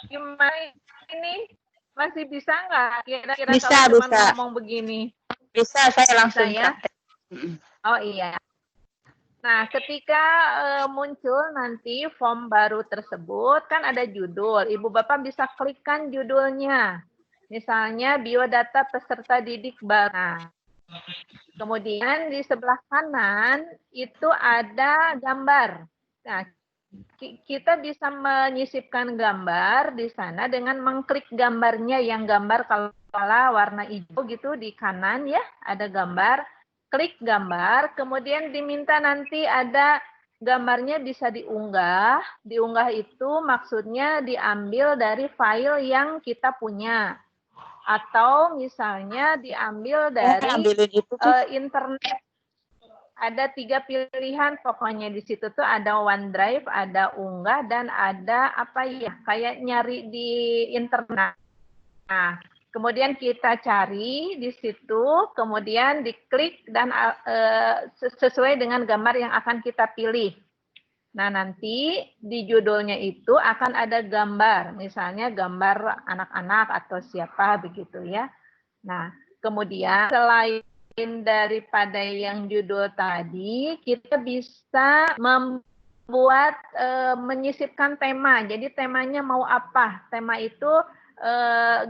Gimana ini? Masih bisa nggak? Kira-kira kalau cuma ngomong begini? Bisa, saya langsung ya. Oh iya. Nah, ketika muncul nanti form baru tersebut, kan ada judul. Ibu Bapak bisa klikkan judulnya. Misalnya, biodata peserta didik baru. Nah, kemudian di sebelah kanan itu ada gambar. Nah, kita bisa menyisipkan gambar di sana dengan mengklik gambarnya yang gambar kalau warna hijau gitu di kanan ya, ada gambar. Klik gambar, kemudian diminta nanti ada gambarnya bisa diunggah. Diunggah itu maksudnya diambil dari file yang kita punya. Atau misalnya diambil dari internet. Ada 3 pilihan pokoknya di situ tuh ada OneDrive, ada unggah, dan ada apa ya, kayak nyari di internet. Nah, kemudian kita cari di situ, kemudian diklik dan sesuai dengan gambar yang akan kita pilih. Nah, nanti di judulnya itu akan ada gambar, misalnya gambar anak-anak atau siapa begitu ya. Nah, kemudian selain daripada yang judul tadi, kita bisa membuat menyisipkan tema. Jadi temanya mau apa? Tema itu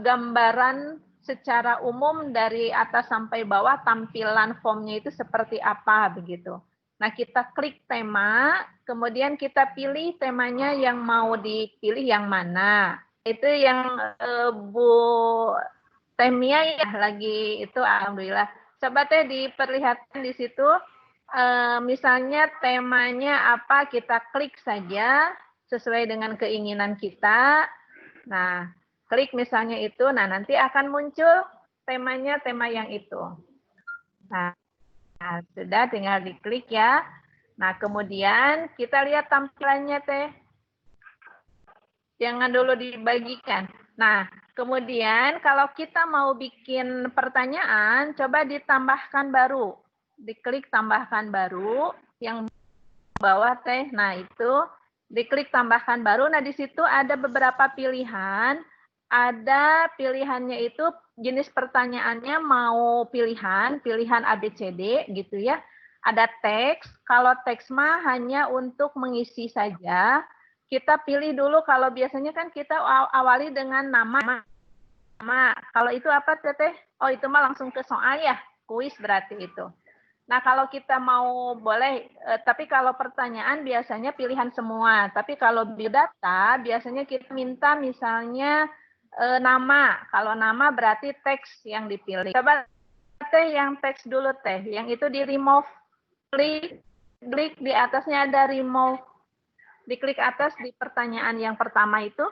gambaran secara umum dari atas sampai bawah, tampilan formnya itu seperti apa begitu. Nah, kita klik tema, kemudian kita pilih temanya yang mau dipilih yang mana. Itu yang Bu Temia ya lagi itu, alhamdulillah. Coba Teh diperlihatkan di situ, misalnya temanya apa, kita klik saja sesuai dengan keinginan kita. Nah, klik misalnya itu, nah nanti akan muncul temanya, tema yang itu. Nah, sudah tinggal diklik ya. Nah, kemudian kita lihat tampilannya Teh. Jangan dulu dibagikan. Nah, kemudian kalau kita mau bikin pertanyaan, coba ditambahkan baru. Diklik tambahkan baru yang bawah Teh. Nah, itu diklik tambahkan baru. Nah, di situ ada beberapa pilihan. Ada pilihannya itu jenis pertanyaannya mau pilihan ABCD gitu ya. Ada teks, kalau teks mah hanya untuk mengisi saja. Kita pilih dulu, kalau biasanya kan kita awali dengan nama. Kalau itu apa Teteh? Oh, itu mah langsung ke soal ya, kuis berarti itu. Nah, kalau kita mau boleh, tapi kalau pertanyaan biasanya pilihan semua. Tapi kalau biodata biasanya kita minta misalnya nama. Kalau nama berarti teks yang dipilih. Coba Teh yang teks dulu Teh, yang itu di remove. Klik di atasnya ada remove. Diklik atas di pertanyaan yang pertama itu.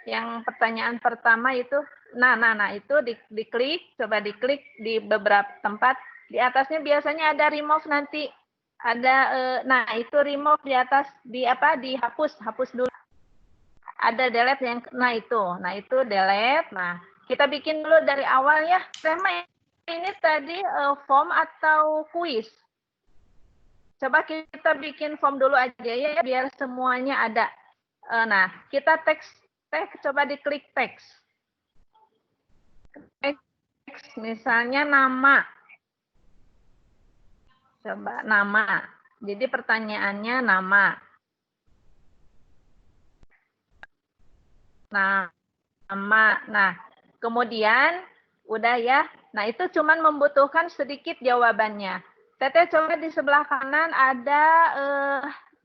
Yang pertanyaan pertama itu, nah itu diklik, coba diklik di beberapa tempat. Di atasnya biasanya ada remove nanti. Ada, nah itu remove di atas, dihapus dulu. Ada delete yang, nah itu delete. Nah, kita bikin dulu dari awal ya, tema Ini tadi form atau kuis? Coba kita bikin form dulu aja ya, biar semuanya ada. Nah, kita teks, coba diklik teks. Teks, misalnya nama. Coba nama. Jadi pertanyaannya nama. Nama. Nah, kemudian udah ya. Nah, itu cuman membutuhkan sedikit jawabannya. Teteh coba di sebelah kanan ada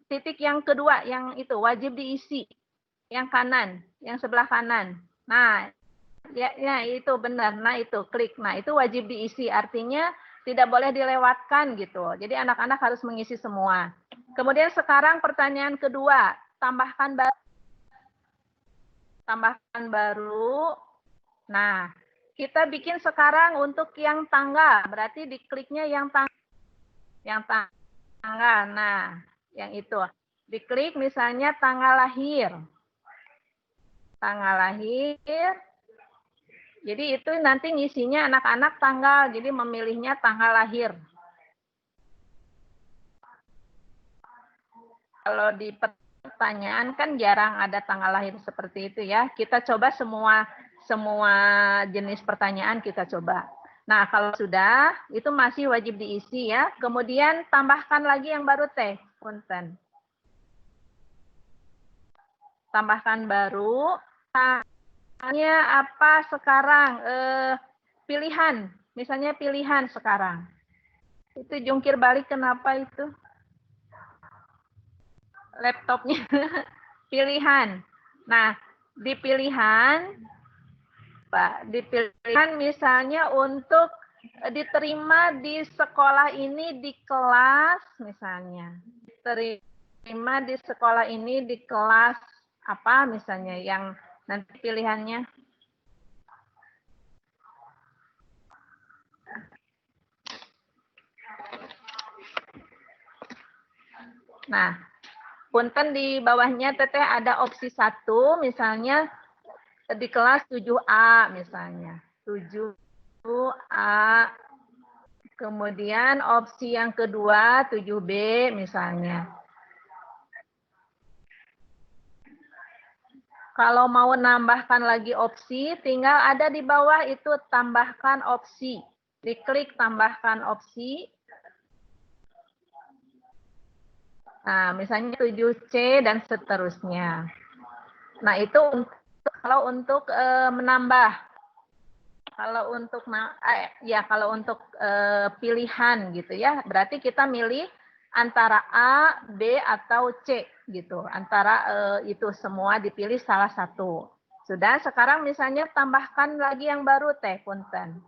titik yang kedua, yang itu wajib diisi. Yang kanan, yang sebelah kanan. Nah, ya itu benar. Nah, itu klik. Nah, itu wajib diisi. Artinya tidak boleh dilewatkan gitu. Jadi anak-anak harus mengisi semua. Kemudian sekarang pertanyaan kedua, tambahkan baru. Nah, kita bikin sekarang untuk yang tanggal. Berarti dikliknya yang tanggal. Nah, yang itu. Diklik misalnya tanggal lahir. Tanggal lahir. Jadi itu nanti ngisinya anak-anak tanggal. Jadi memilihnya tanggal lahir. Kalau di pertanyaan kan jarang ada tanggal lahir seperti itu ya. Kita coba semua jenis pertanyaan kita coba. Nah, kalau sudah, itu masih wajib diisi ya. Kemudian tambahkan lagi yang baru teh, punten. Tambahkan baru. Tanya apa sekarang? Pilihan, misalnya pilihan sekarang. Itu jungkir balik kenapa itu? Laptopnya pilihan. Nah, di pilihan, Pak, di pilihan misalnya untuk diterima di sekolah ini di kelas misalnya. Diterima di sekolah ini di kelas apa misalnya yang nanti pilihannya. Nah, punten di bawahnya teteh ada opsi 1 misalnya di kelas 7A misalnya. 7A. Kemudian opsi yang kedua 7B misalnya. Kalau mau nambahkan lagi opsi, tinggal ada di bawah itu tambahkan opsi. Diklik tambahkan opsi. Nah, misalnya 7C dan seterusnya. Nah, itu kalau untuk menambah. Kalau untuk pilihan gitu ya, berarti kita milih antara A, B atau C gitu. Antara itu semua dipilih salah satu. Sudah, sekarang misalnya tambahkan lagi yang baru teh, punten.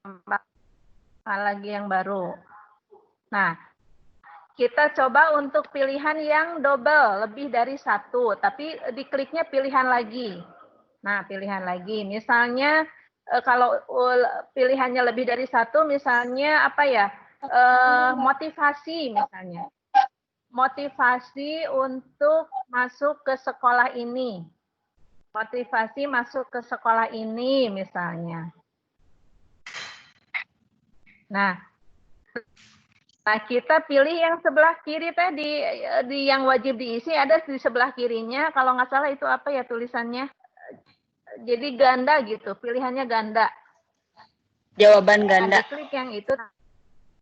Tambahkan lagi yang baru. Nah, kita coba untuk pilihan yang double, lebih dari 1, tapi dikliknya pilihan lagi. Nah, pilihan lagi. Misalnya kalau pilihannya lebih dari 1, misalnya apa ya? Motivasi misalnya. Motivasi untuk masuk ke sekolah ini. Motivasi masuk ke sekolah ini misalnya. Nah, kita pilih yang sebelah kiri tadi, di yang wajib diisi ada di sebelah kirinya. Kalau nggak salah itu apa ya tulisannya? Jadi ganda gitu, pilihannya ganda. Jawaban ganda. Diklik yang itu,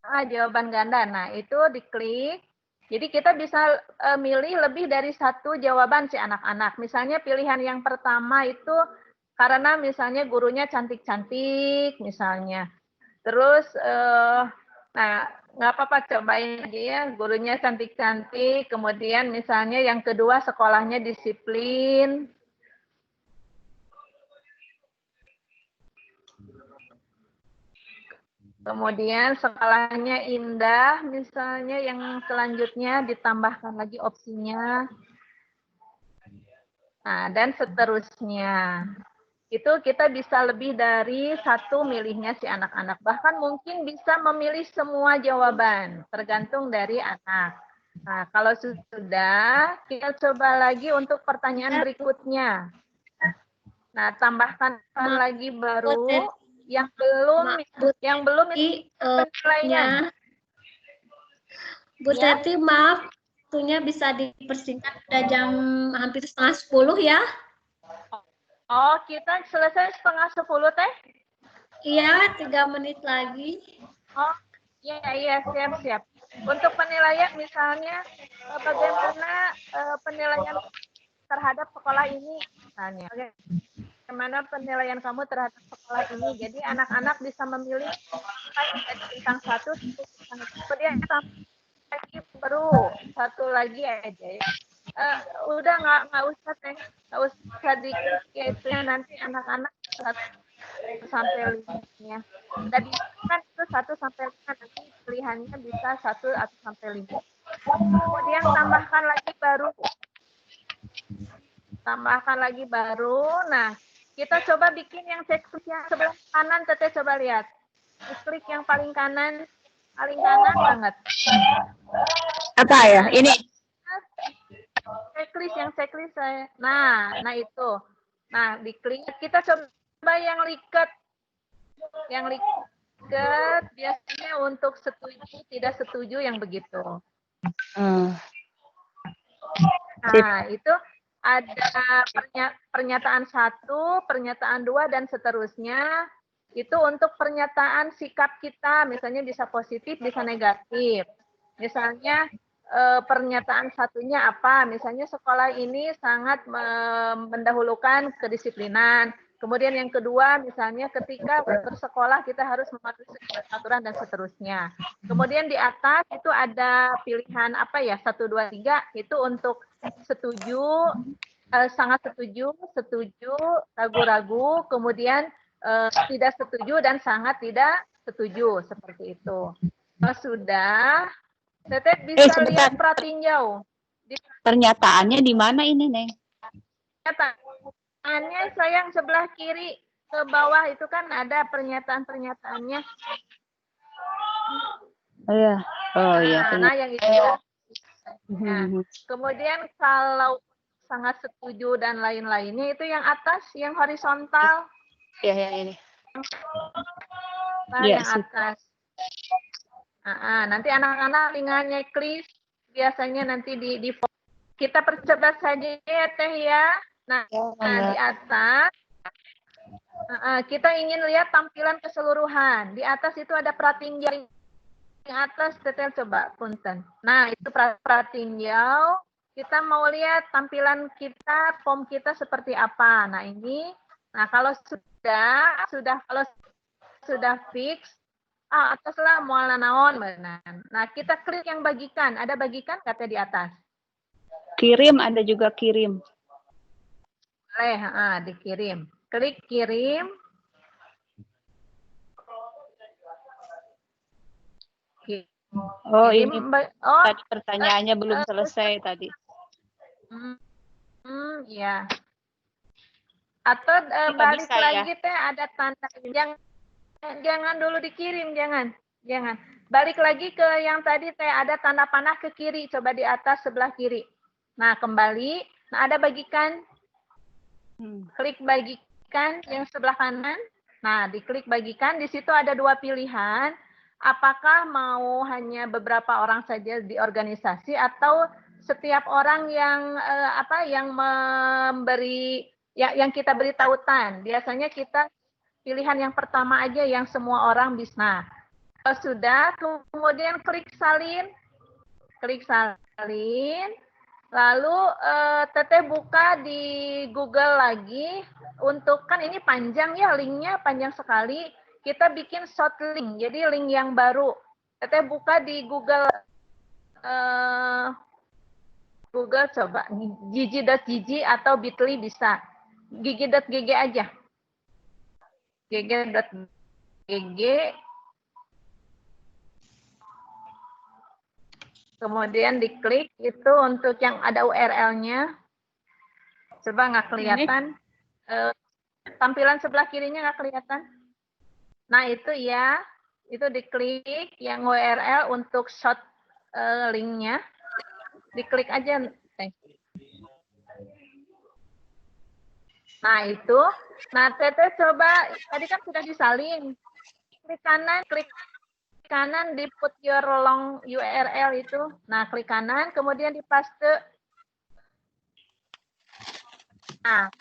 jawaban ganda. Nah, itu diklik. Jadi kita bisa milih lebih dari 1 jawaban si anak-anak. Misalnya pilihan yang pertama itu karena misalnya gurunya cantik-cantik misalnya. Terus, nah nggak apa-apa cobain aja ya, gurunya cantik-cantik. Kemudian misalnya yang kedua sekolahnya disiplin. Kemudian sekolahnya indah, misalnya yang selanjutnya ditambahkan lagi opsinya. Nah, dan seterusnya. Itu kita bisa lebih dari 1 milihnya si anak-anak. Bahkan mungkin bisa memilih semua jawaban, tergantung dari anak. Nah, kalau sudah, kita coba lagi untuk pertanyaan berikutnya. Nah, tambahkan lagi baru. Yang belum Bu itu penilaian. Bu Ya. Teti, maaf, waktunya bisa dipersingkat, udah jam hampir 9:30 ya. Oh, kita selesai 9:30 Teh? Iya, 3 menit lagi. Oh, iya, siap. Untuk penilaian misalnya bagaimana penilaian terhadap sekolah ini misalnya. Bagaimana penilaian kamu terhadap sekolah ini? Jadi anak-anak bisa memilih dari bintang 1 kemudian lagi baru 1 lagi aja ya. Udah nggak usah Teh, nggak usah diklik itu nanti anak-anak 1 sampai 5-nya. Tadi kan itu 1 sampai 5, nanti pilihannya bisa 1 atau sampai 5. Kemudian tambahkan lagi baru. Nah, kita coba bikin yang checklist yang sebelah kanan, Teteh coba lihat. Klik yang paling kanan banget. Apa ya? Ini. Checklist saya. Nah itu. Nah, diklik. Kita coba yang liket. Yang liket biasanya untuk setuju, tidak setuju yang begitu. Nah, itu ada pernyataan 1, pernyataan 2, dan seterusnya. Itu untuk pernyataan sikap kita, misalnya bisa positif, bisa negatif. Misalnya pernyataan satunya apa? Misalnya sekolah ini sangat mendahulukan kedisiplinan. Kemudian yang kedua, misalnya ketika bersekolah kita harus mematuhi aturan dan seterusnya. Kemudian di atas itu ada pilihan apa ya? 1, 2, 3 itu untuk setuju, sangat setuju, ragu-ragu, kemudian tidak setuju dan sangat tidak setuju, seperti itu. Sudah, Teteh bisa lihat pratinjau. Pernyataannya di mana ini, Neng? Pernyataannya sayang sebelah kiri ke bawah itu kan ada pernyataan-pernyataannya. Iya. Oh iya. Nah, yang itu. Nah, kemudian kalau sangat setuju dan lain-lainnya itu yang atas, yang horizontal. Iya, yang ini. Nah, yang atas. Nanti anak-anak tinggal checklist, biasanya nanti di kita percepat saja ya Teh ya. Nah, di atas kita ingin lihat tampilan keseluruhan. Di atas itu ada pratinjau. Yang atas Teteh coba punten. Nah, itu pratinjau. Kita mau lihat tampilan kita, form kita seperti apa. Nah, ini. Nah, kalau sudah fix, ataslah mual naon benar. Nah, kita klik yang bagikan. Ada bagikan kata di atas. Kirim, ada juga kirim. Boleh, dikirim. Klik kirim. Oh, ini tadi pertanyaannya belum selesai tadi. Ya. Atau balik lagi Teh ada tanda jangan dulu dikirim, jangan. Balik lagi ke yang tadi Teh ada tanda panah ke kiri, coba di atas sebelah kiri. Nah, kembali. Nah, ada bagikan. Klik bagikan yang sebelah kanan. Nah, diklik bagikan, di situ ada 2 pilihan. Apakah mau hanya beberapa orang saja di organisasi atau setiap orang yang yang memberi yang kita beri tautan. Biasanya kita pilihan yang pertama aja yang semua orang bisa. Nah, kalau sudah, kemudian klik salin. Lalu Teteh buka di Google lagi. Untuk kan ini panjang ya, linknya panjang sekali. Kita bikin short link, jadi link yang baru. Teteh buka di Google. Google coba gigi.gigi atau bit.ly bisa. Gigi.gg aja. gg.gg. Kemudian diklik itu untuk yang ada URL-nya. Coba nggak kelihatan. Tampilan sebelah kirinya nggak kelihatan. Nah itu ya, itu diklik yang URL untuk short linknya. Diklik aja. Nah, itu. Nah, Teteh coba, tadi kan sudah disalin. Klik kanan di put your long URL itu. Nah, klik kanan, kemudian dipaste. Nah,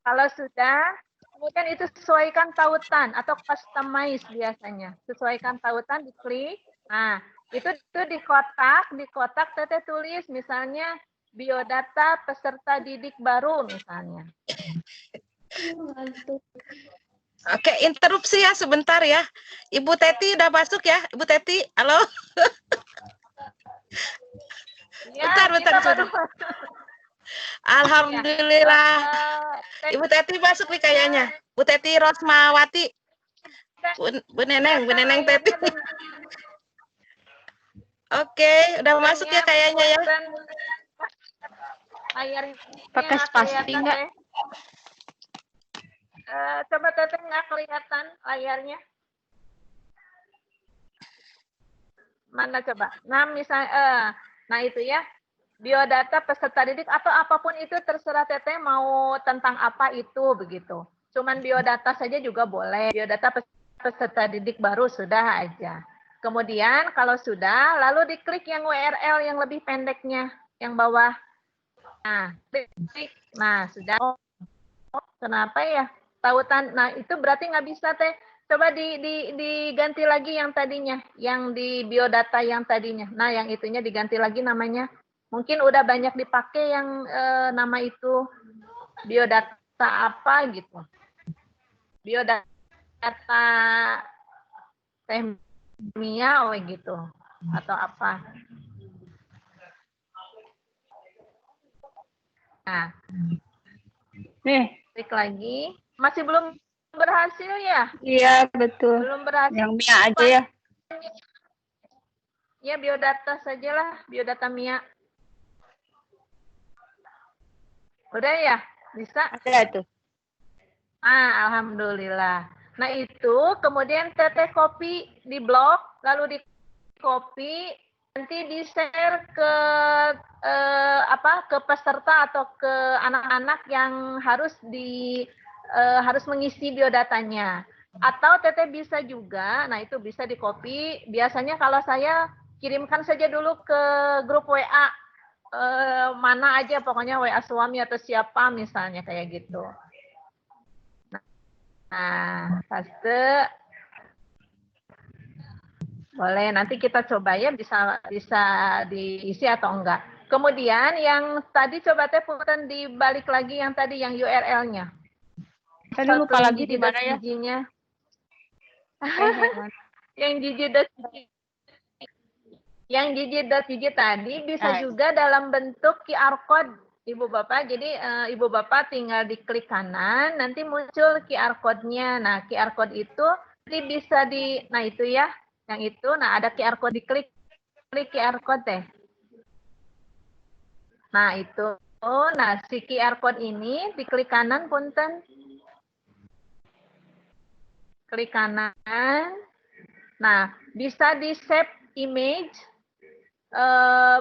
kalau sudah, kemudian itu sesuaikan tautan atau customize biasanya. Sesuaikan tautan, diklik. Nah, itu di kotak Teteh tulis misalnya biodata peserta didik baru misalnya. Oke, interupsi ya sebentar ya. Ibu Teti udah masuk ya? Ibu Teti, halo? Ya, bentar kita sudah. Alhamdulillah. Ya. Ibu Teti masuk nih kayaknya. Bu Teti Rosmawati. Bu Neneng Teti. Oke, udah masuk ya kayaknya ya. Pakai spasi nggak? Coba Teteh nggak kelihatan layarnya. Mana coba? Nah, misalnya, nah itu ya, biodata peserta didik atau apapun itu terserah Teteh mau tentang apa itu begitu. Cuman biodata saja juga boleh. Biodata peserta didik baru sudah aja. Kemudian kalau sudah, lalu diklik yang URL yang lebih pendeknya, yang bawah. Nah, klik. Nah, sudah. Oh, kenapa ya? Tautan. Nah, itu berarti nggak bisa Teh. Coba diganti lagi yang tadinya, yang di biodata yang tadinya. Nah, yang itunya diganti lagi namanya. Mungkin udah banyak dipakai yang nama itu biodata apa gitu. Biodata Tehmia gitu atau apa. Nah, Nih, klik lagi. Masih belum berhasil ya? iya betul. Belum berhasil. Yang Mia aja ya. Ya, biodata sajalah, biodata Mia. Udah ya? Bisa? Ada tuh. Alhamdulillah. Nah, itu kemudian Teteh copy di blog, lalu di copy, nanti di-share ke ke peserta atau ke anak-anak yang harus harus mengisi biodatanya. Atau Teteh bisa juga, nah itu bisa di-copy. Biasanya kalau saya kirimkan saja dulu ke grup WA mana aja, pokoknya WA suami atau siapa misalnya kayak gitu. Nah, paste. Boleh, nanti kita coba ya bisa diisi atau enggak. Kemudian yang tadi coba Teh punten dibalik lagi yang tadi yang URL-nya. Saya lupa lagi di mana ya. Yang gigi tadi bisa juga dalam bentuk QR code Ibu Bapak. Jadi Ibu Bapak tinggal diklik kanan, nanti muncul QR code-nya. Nah, QR code itu nanti bisa nah itu ya, yang itu. Nah, ada QR code, diklik QR code deh. Nah, itu. Nah, si QR code ini diklik kanan, punten. Klik kanan. Nah, bisa di-save image.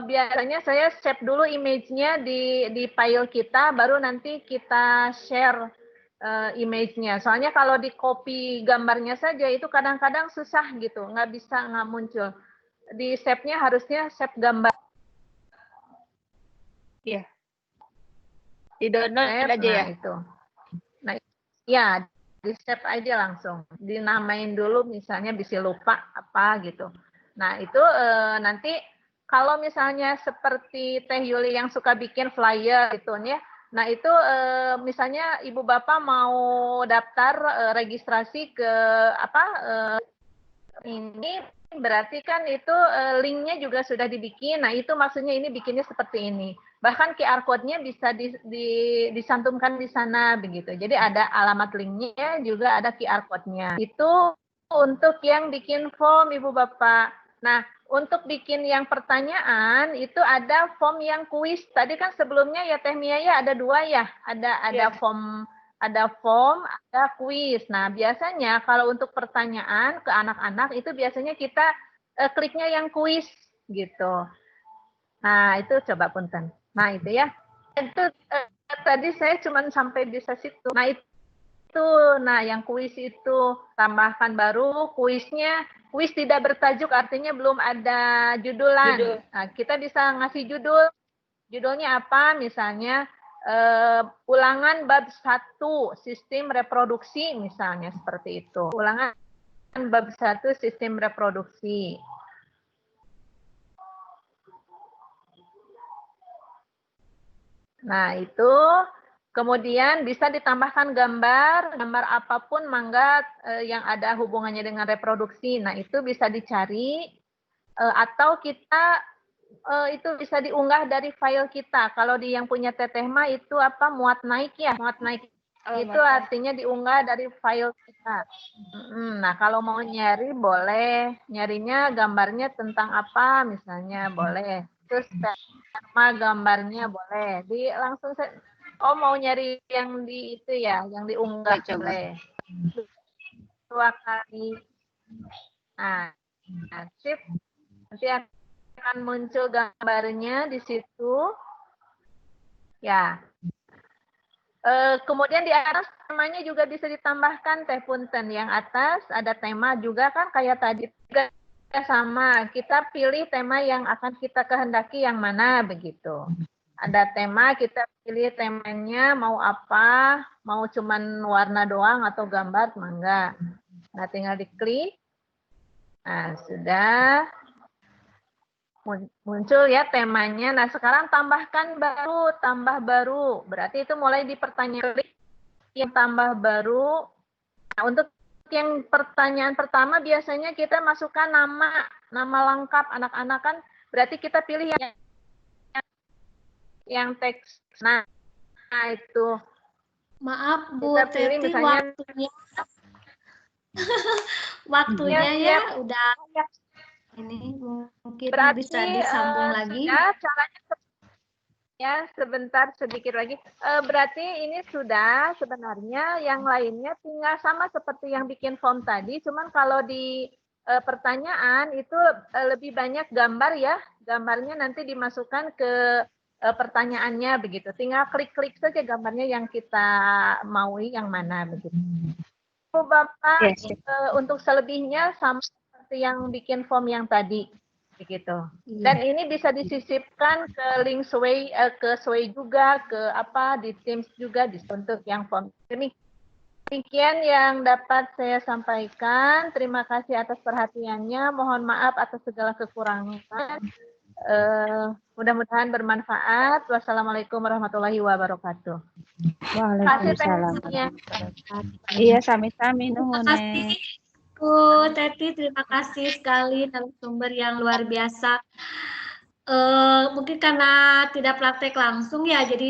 Biasanya saya save dulu image-nya di file kita, baru nanti kita share image-nya. Soalnya kalau di copy gambarnya saja itu kadang-kadang susah gitu, nggak muncul. Di save-nya harusnya save gambar. Iya. Di download aja ya. Itu. Nah, ya di save aja langsung. Dinamain dulu, misalnya bisa lupa apa gitu. Nah itu nanti kalau misalnya seperti Teh Yuli yang suka bikin flyer gitu ya, nah itu misalnya Ibu Bapak mau daftar registrasi ke ini berarti kan itu linknya juga sudah dibikin. Nah itu maksudnya ini bikinnya seperti ini. Bahkan QR code-nya bisa disantumkan di sana begitu. Jadi ada alamat linknya, juga ada QR code-nya. Itu untuk yang bikin form Ibu Bapak. Nah, untuk bikin yang pertanyaan itu ada form yang kuis. Tadi kan sebelumnya ya Teh Mia ya ada dua ya. Ada form, ada kuis. Nah, biasanya kalau untuk pertanyaan ke anak-anak itu biasanya kita kliknya yang kuis gitu. Nah, itu coba punten. Nah, itu ya. Itu tadi saya cuma sampai bisa situ. Nah itu, nah yang kuis itu tambahkan baru kuisnya. Kuis tidak bertajuk artinya belum ada judulan. Nah, kita bisa ngasih judul. Judulnya apa? Misalnya ulangan bab 1 sistem reproduksi misalnya seperti itu. Ulangan bab 1 sistem reproduksi. Nah, itu kemudian bisa ditambahkan gambar apapun mangga yang ada hubungannya dengan reproduksi. Nah, itu bisa dicari atau kita itu bisa diunggah dari file kita. Kalau di yang punya Teteh mah itu apa muat naik ya, muat naik. Itu artinya diunggah dari file kita. Nah, kalau mau nyari boleh, nyarinya gambarnya tentang apa misalnya boleh. Terus tema gambarnya boleh. Langsung mau nyari yang di itu ya, yang diunggah boleh. 2 kali. Nah, sip. Nanti akan muncul gambarnya di situ. Ya. Kemudian di atas temanya juga bisa ditambahkan Teh Punten. Yang atas ada tema juga kan kayak tadi juga sama. Kita pilih tema yang akan kita kehendaki yang mana begitu. Ada tema, kita pilih temanya mau apa, mau cuman warna doang atau gambar, mangga. Nah, tinggal diklik. Nah, sudah muncul ya temanya. Nah, sekarang tambahkan baru, tambah baru. Berarti itu mulai di pertanyaan klik yang tambah baru. Nah, untuk yang pertanyaan pertama biasanya kita masukkan nama lengkap anak-anak kan. Berarti kita pilih yang teks. Nah, itu. Maaf Bu Kita pilih Teti, misalnya waktunya ya udah ini mungkin berarti, bisa disambung lagi. Ya, caranya ya sebentar sedikit lagi. Berarti ini sudah sebenarnya yang lainnya tinggal sama seperti yang bikin form tadi. Cuman kalau di pertanyaan itu lebih banyak gambar ya. Gambarnya nanti dimasukkan ke pertanyaannya begitu. Tinggal klik-klik saja gambarnya yang kita maui yang mana begitu. Bapak, untuk selebihnya sama seperti yang bikin form yang tadi, begitu. Dan ini bisa disisipkan ke link Sway, ke Sway juga, ke apa di Teams juga, untuk yang form. Demikian yang dapat saya sampaikan. Terima kasih atas perhatiannya. Mohon maaf atas segala kekurangan. Mudah-mudahan bermanfaat. Wassalamualaikum warahmatullahi wabarakatuh. Waalaikumsalam. Iya, sami-sami Terima kasih Bu Teti, terima kasih sekali narasumber yang luar biasa. Mungkin karena tidak praktek langsung ya, jadi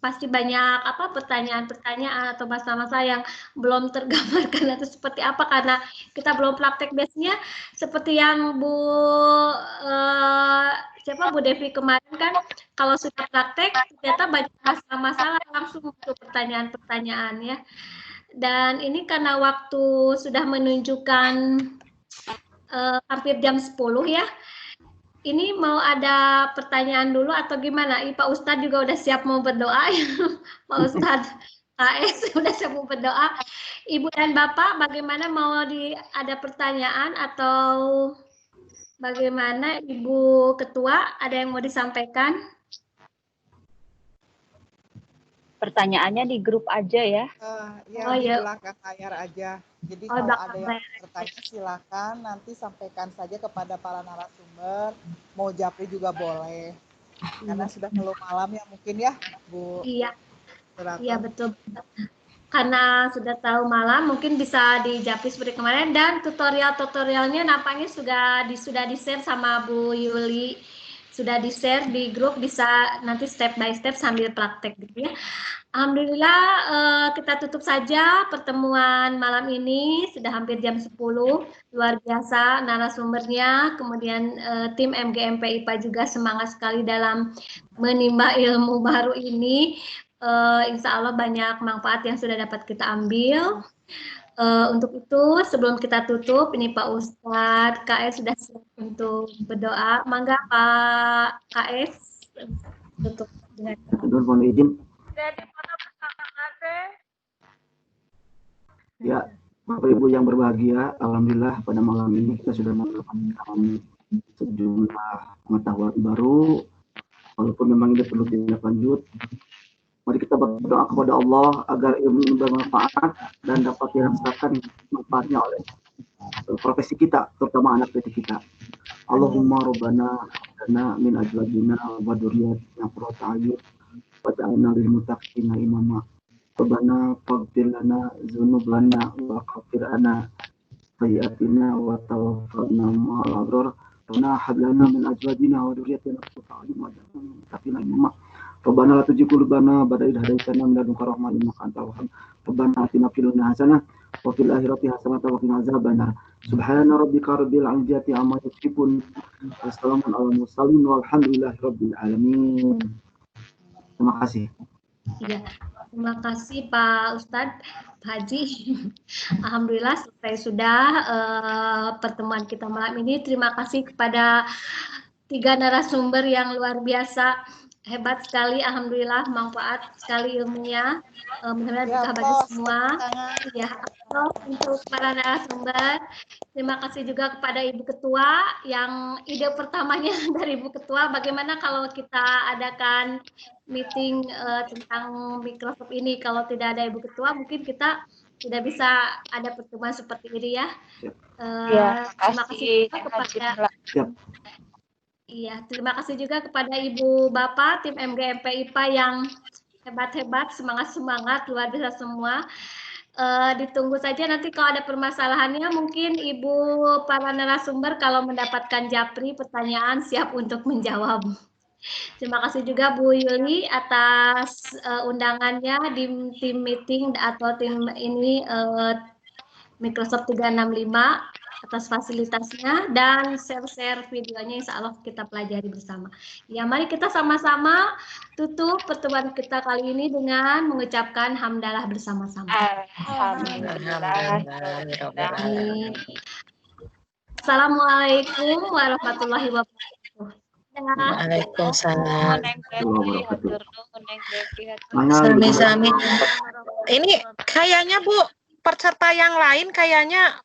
pasti banyak apa pertanyaan-pertanyaan atau masa-masa yang belum tergambarkan atau seperti apa karena kita belum praktek. Biasanya seperti yang Bu Devi kemarin kan, kalau sudah praktek ternyata banyak masalah-masalah langsung untuk pertanyaan-pertanyaan ya. Dan ini karena waktu sudah menunjukkan hampir jam 10 ya. Ini mau ada pertanyaan dulu atau gimana? Pak Ustadz juga udah siap mau berdoa ya. Pak Ustadz KS udah siap mau berdoa. Ibu dan Bapak bagaimana mau ada pertanyaan atau bagaimana Ibu Ketua ada yang mau disampaikan? Pertanyaannya di grup aja ya. Di belakang layar aja. Jadi kalau ada yang bertanya silakan nanti sampaikan saja kepada para narasumber. Mau japri juga boleh. Karena sudah terlalu malam ya mungkin ya, Bu. Iya. Iya betul. Karena sudah tahu malam mungkin bisa dijapri seperti kemarin dan tutorialnya nampaknya sudah di-share sama Bu Yuli. Sudah di-share di grup, bisa nanti step by step sambil praktek gitu ya. Alhamdulillah kita tutup saja pertemuan malam ini, sudah hampir jam 10, luar biasa narasumbernya, kemudian tim MGMP IPA juga semangat sekali dalam menimba ilmu baru ini, insya Allah banyak manfaat yang sudah dapat kita ambil. Untuk itu sebelum kita tutup, ini Pak Ustadz, KS sudah siap untuk berdoa. Mangga Pak KS tutup Kedua mohon izin. Jadi foto bersama teh. Ya, Bapak Ibu yang berbahagia, alhamdulillah pada malam ini kita sudah mendapatkan sejumlah pengetahuan baru. Walaupun memang ini perlu tindak lanjut, mari kita berdoa kepada Allah agar ilmu ini bermanfaat dan dapat dirasakan manfaatnya oleh profesi kita, terutama anak didik kita. Allahumma rabbana lana min azwajina wa dzurriyyatina qurrata a'yun waj'alna lil muttaqina imama. Rabbana faghfir lana dzunubana wa kaffir anna sayyi'atina wa tawaffana ma'al abrar. Rabbana hab lana min azwajina wa dzurriyyatina qurrata a'yun waj'alna lil muttaqina imama. Rabbana la tuzigh qulubana ba'da idh hadaytana wa hab lana min ladunka rahmatan innaka antal wahhab. Rabbana atina fid dunya hasanah wa fil akhirati hasanah wa qina adzabannar. Subhana rabbika rabbil izzati amma yasifun. Wassalamun ala mursalin walhamdulillahi rabbil alamin. Terima kasih. Iya, terima kasih Pak Ustadz Haji. Alhamdulillah selesai sudah pertemuan kita malam ini. Terima kasih kepada 3 narasumber yang luar biasa. Hebat sekali, alhamdulillah manfaat sekali ilmunya. Mudah-mudahan berkah bagi semua. Ya, untuk para narasumber, terima kasih juga kepada Ibu Ketua yang ide pertamanya dari Ibu Ketua. Bagaimana kalau kita adakan meeting tentang Microsoft ini? Kalau tidak ada Ibu Ketua, mungkin kita tidak bisa ada pertemuan seperti ini ya. Terima kasih juga kepada. Iya, terima kasih juga kepada Ibu Bapak, tim MGMP IPA yang hebat-hebat, semangat-semangat, luar biasa semua. Ditunggu saja nanti kalau ada permasalahannya, mungkin Ibu para narasumber kalau mendapatkan japri pertanyaan siap untuk menjawab. Terima kasih juga Bu Yuli atas undangannya di tim meeting atau tim ini Microsoft 365. Atas fasilitasnya dan share-share videonya, insya Allah kita pelajari bersama. Ya, mari kita sama-sama tutup pertemuan kita kali ini dengan mengucapkan hamdalah bersama-sama. Alhamdulillah. Assalamualaikum warahmatullahi wabarakatuh. Waalaikumsalam. Sami-sami. Ini kayaknya Bu, peserta yang lain kayaknya